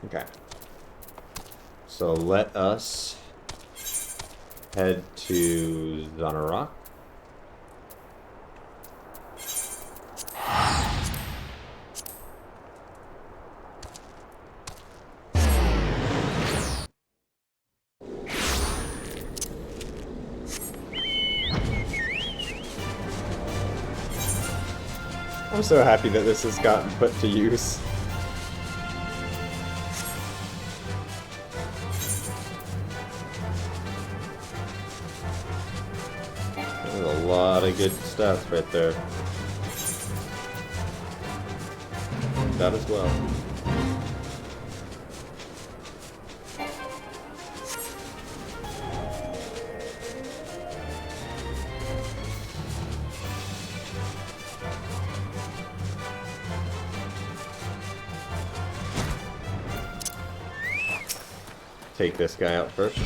Okay. So let us head to Zanarok. I'm so happy that this has gotten put to use. There's a lot of good stats right there. That as well. Take this guy out first.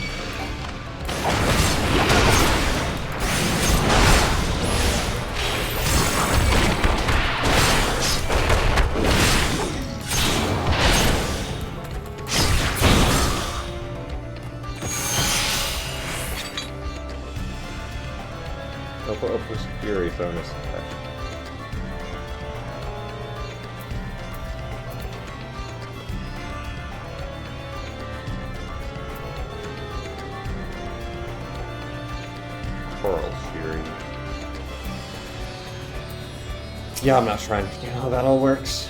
Upwards Fury bonus attack. Fury. Yeah, I'm not trying to figure out how that all works.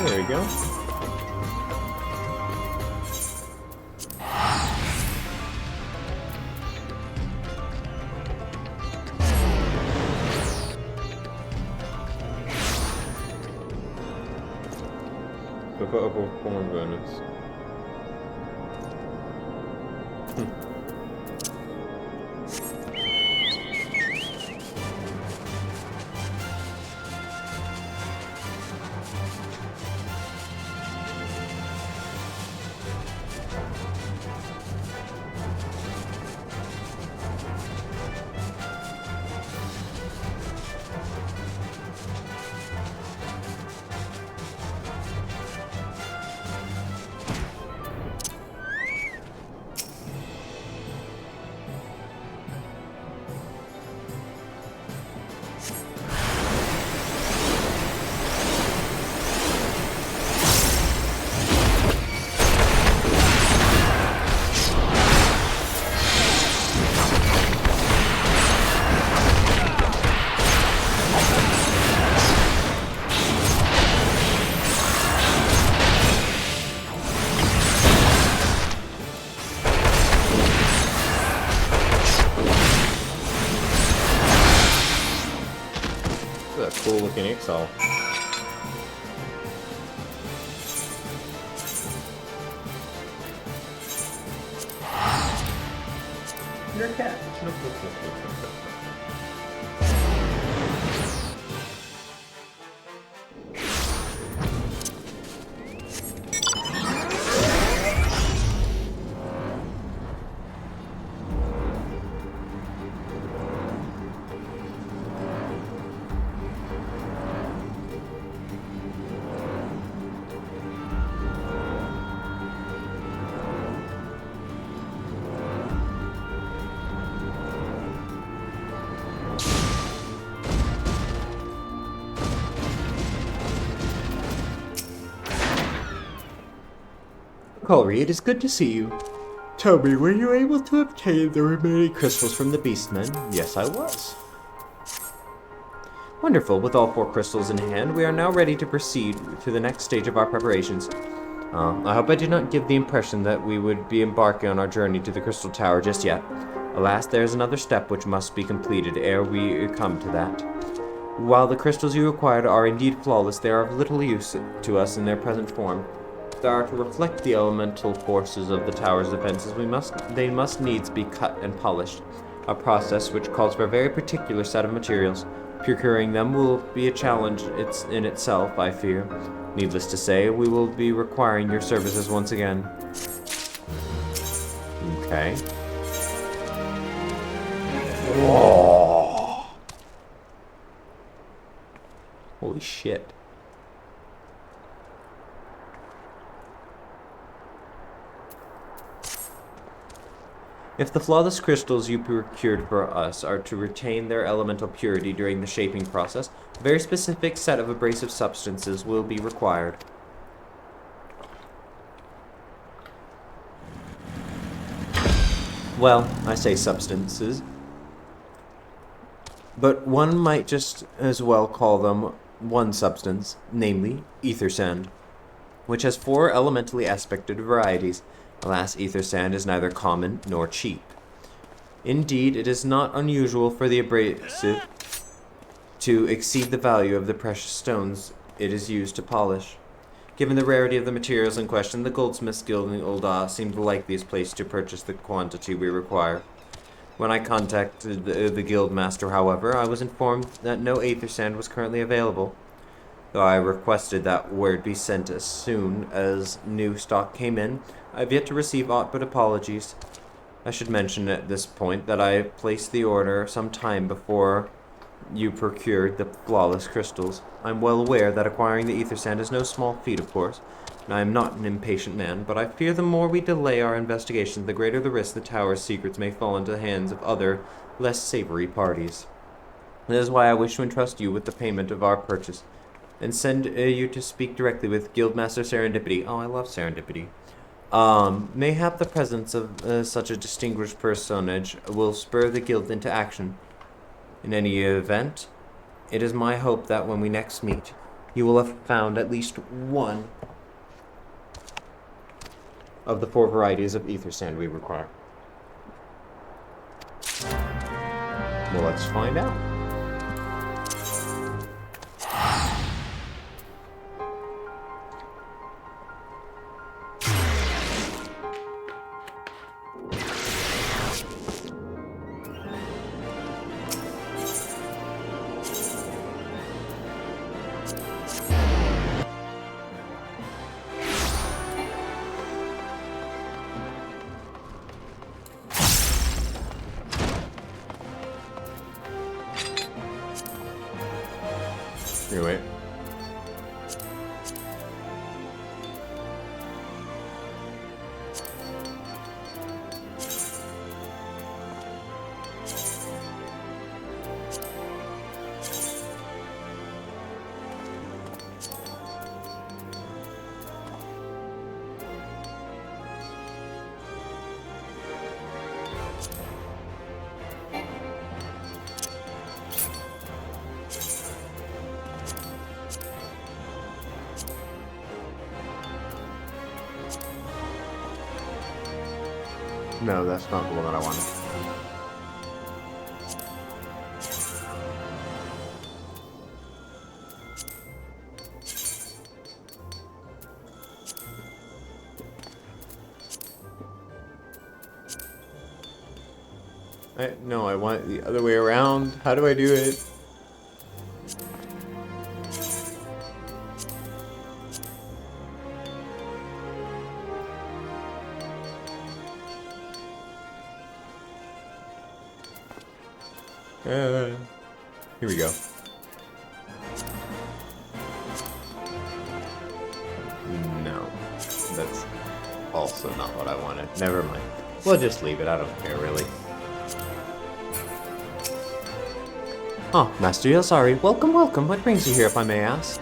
There we go. Look at performance bonus. That's a cool looking Ixal. You're a cat. Colery, it is good to see you. Tell me, were you able to obtain the remaining crystals from the Beastmen? Yes, I was. Wonderful. With all 4 crystals in hand, we are now ready to proceed to the next stage of our preparations. I hope I did not give the impression that we would be embarking on our journey to the Crystal Tower just yet. Alas, there is another step which must be completed ere we come to that. While the crystals you required are indeed flawless, they are of little use to us in their present form. If they are to reflect the elemental forces of the tower's defenses, they must needs be cut and polished, a process which calls for a very particular set of materials. Procuring them will be a challenge in itself, I fear. Needless to say, we will be requiring your services once again. Okay. Whoa. Holy shit. If the flawless crystals you procured for us are to retain their elemental purity during the shaping process, a very specific set of abrasive substances will be required. Well, I say substances, but one might just as well call them one substance, namely ether sand, which has 4 elementally aspected varieties. Alas, ether sand is neither common nor cheap. Indeed, it is not unusual for the abrasive to exceed the value of the precious stones it is used to polish. Given the rarity of the materials in question, the Goldsmiths Guild in Ul'dah seemed the likeliest place to purchase the quantity we require. When I contacted the guild master, however, I was informed that no ether sand was currently available. Though I requested that word be sent as soon as new stock came in, I have yet to receive aught but apologies. I should mention at this point that I placed the order some time before you procured the flawless crystals. I am well aware that acquiring the ether sand is no small feat, of course, and I am not an impatient man, but I fear the more we delay our investigations, the greater the risk the tower's secrets may fall into the hands of other, less savory parties. That is why I wish to entrust you with the payment of our purchase, and send you to speak directly with Guildmaster Serendipity. Oh, I love Serendipity. Mayhap the presence of such a distinguished personage will spur the guild into action. In any event, it is my hope that when we next meet, you will have found at least one of the 4 varieties of ether sand we require. Well, let's find out. Anyway. No, that's not the one that I wanted. No, I want it the other way around. How do I do it? Here we go. No, that's also not what I wanted. Never mind. We'll just leave it. I don't care, really. Oh, Master Yosari, welcome, welcome. What brings you here, if I may ask?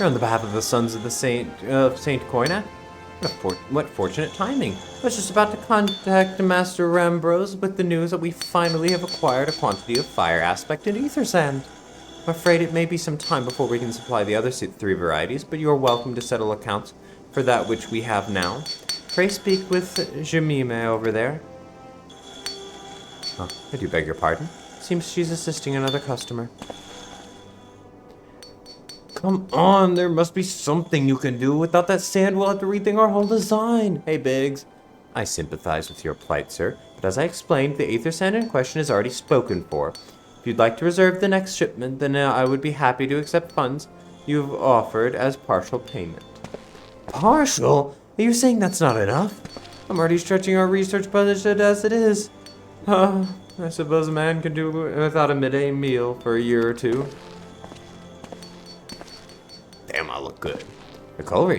You're on the behalf of the Sons of the Saint Koina? What fortunate timing. I was just about to contact Master Rambrose with the news that we finally have acquired a quantity of fire aspect and ether sand. I'm afraid it may be some time before we can supply the other 3 varieties, but you are welcome to settle accounts for that which we have now. Pray speak with Jemima over there. Oh, I do beg your pardon. Seems she's assisting another customer. Come on, there must be something you can do. Without that sand, we'll have to rethink our whole design. Hey, Biggs. I sympathize with your plight, sir, but as I explained, the ether sand in question is already spoken for. If you'd like to reserve the next shipment, then I would be happy to accept funds you've offered as partial payment. Partial? Are you saying that's not enough? I'm already stretching our research budget as it is. I suppose a man can do without a midday meal for a year or two. Damn, I look good. Nicole,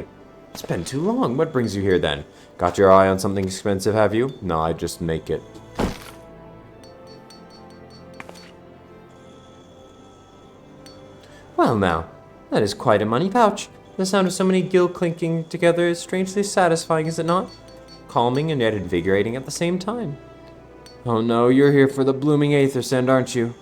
it's been too long. What brings you here then? Got your eye on something expensive, have you? No, I just make it. Well now, that is quite a money pouch. The sound of so many gill clinking together is strangely satisfying, is it not? Calming and yet invigorating at the same time. Oh no, you're here for the blooming aether sand, aren't you?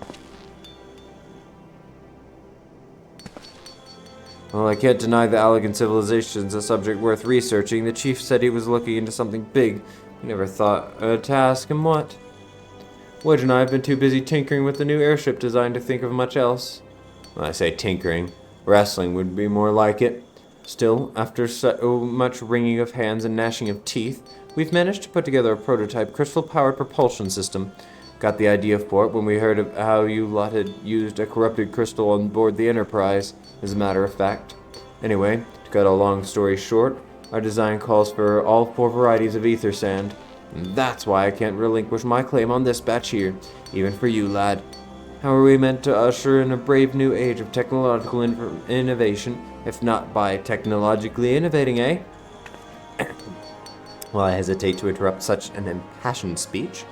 Well, I can't deny the elegant civilization's a subject worth researching. The chief said he was looking into something big. He never thought to ask him what. Wedge and I have been too busy tinkering with the new airship design to think of much else. When I say tinkering, wrestling would be more like it. Still, after so much wringing of hands and gnashing of teeth, we've managed to put together a prototype crystal-powered propulsion system. Got the idea for it when we heard of how you lot had used a corrupted crystal on board the Enterprise, as a matter of fact. Anyway, to cut a long story short, our design calls for all 4 varieties of ether sand. And that's why I can't relinquish my claim on this batch here, even for you, lad. How are we meant to usher in a brave new age of technological innovation, if not by technologically innovating, eh? While I hesitate to interrupt such an impassioned speech,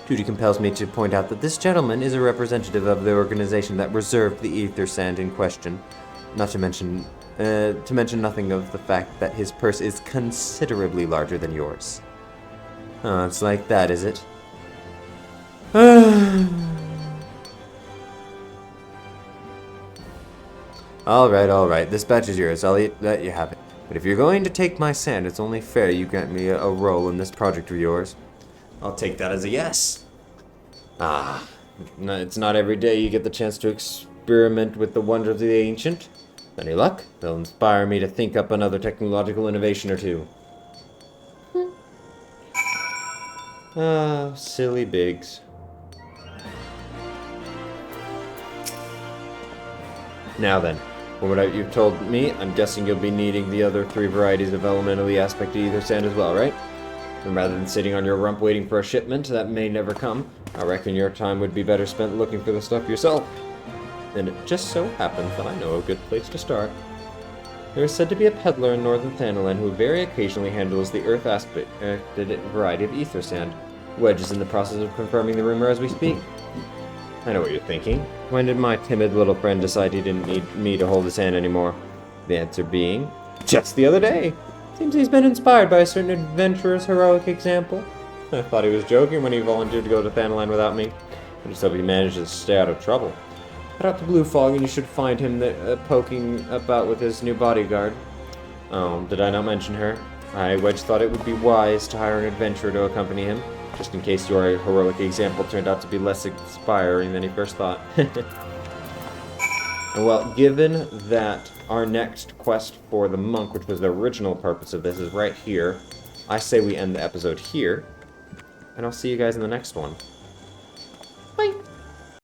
duty compels me to point out that this gentleman is a representative of the organization that reserved the ether sand in question. Not to mention nothing of the fact that his purse is considerably larger than yours. Oh, it's like that, is it? Alright, this batch is yours. I'll let you have it. But if you're going to take my sand, it's only fair you grant me a role in this project of yours. I'll take that as a yes. It's not every day you get the chance to experiment with the wonders of the ancient. Any luck? They'll inspire me to think up another technological innovation or two. Silly Biggs. Now then, from what you've told me, I'm guessing you'll be needing the other 3 varieties of elementally aspected ether sand as well, right? And rather than sitting on your rump waiting for a shipment that may never come, I reckon your time would be better spent looking for the stuff yourself. And it just so happens that I know a good place to start. There is said to be a peddler in northern Thanalan who very occasionally handles the earth aspected variety of ether sand. Wedge is in the process of confirming the rumor as we speak. I know what you're thinking. When did my timid little friend decide he didn't need me to hold his hand anymore? The answer being, just the other day. Seems he's been inspired by a certain adventurer's heroic example. I thought he was joking when he volunteered to go to Thanalan without me. I just hope he manages to stay out of trouble. Head out to Blue Fog and you should find him poking about with his new bodyguard. Oh, did I not mention her? Wedge thought it would be wise to hire an adventurer to accompany him, just in case your heroic example turned out to be less inspiring than he first thought. Well, given that our next quest for the monk, which was the original purpose of this, is right here, I say we end the episode here, and I'll see you guys in the next one.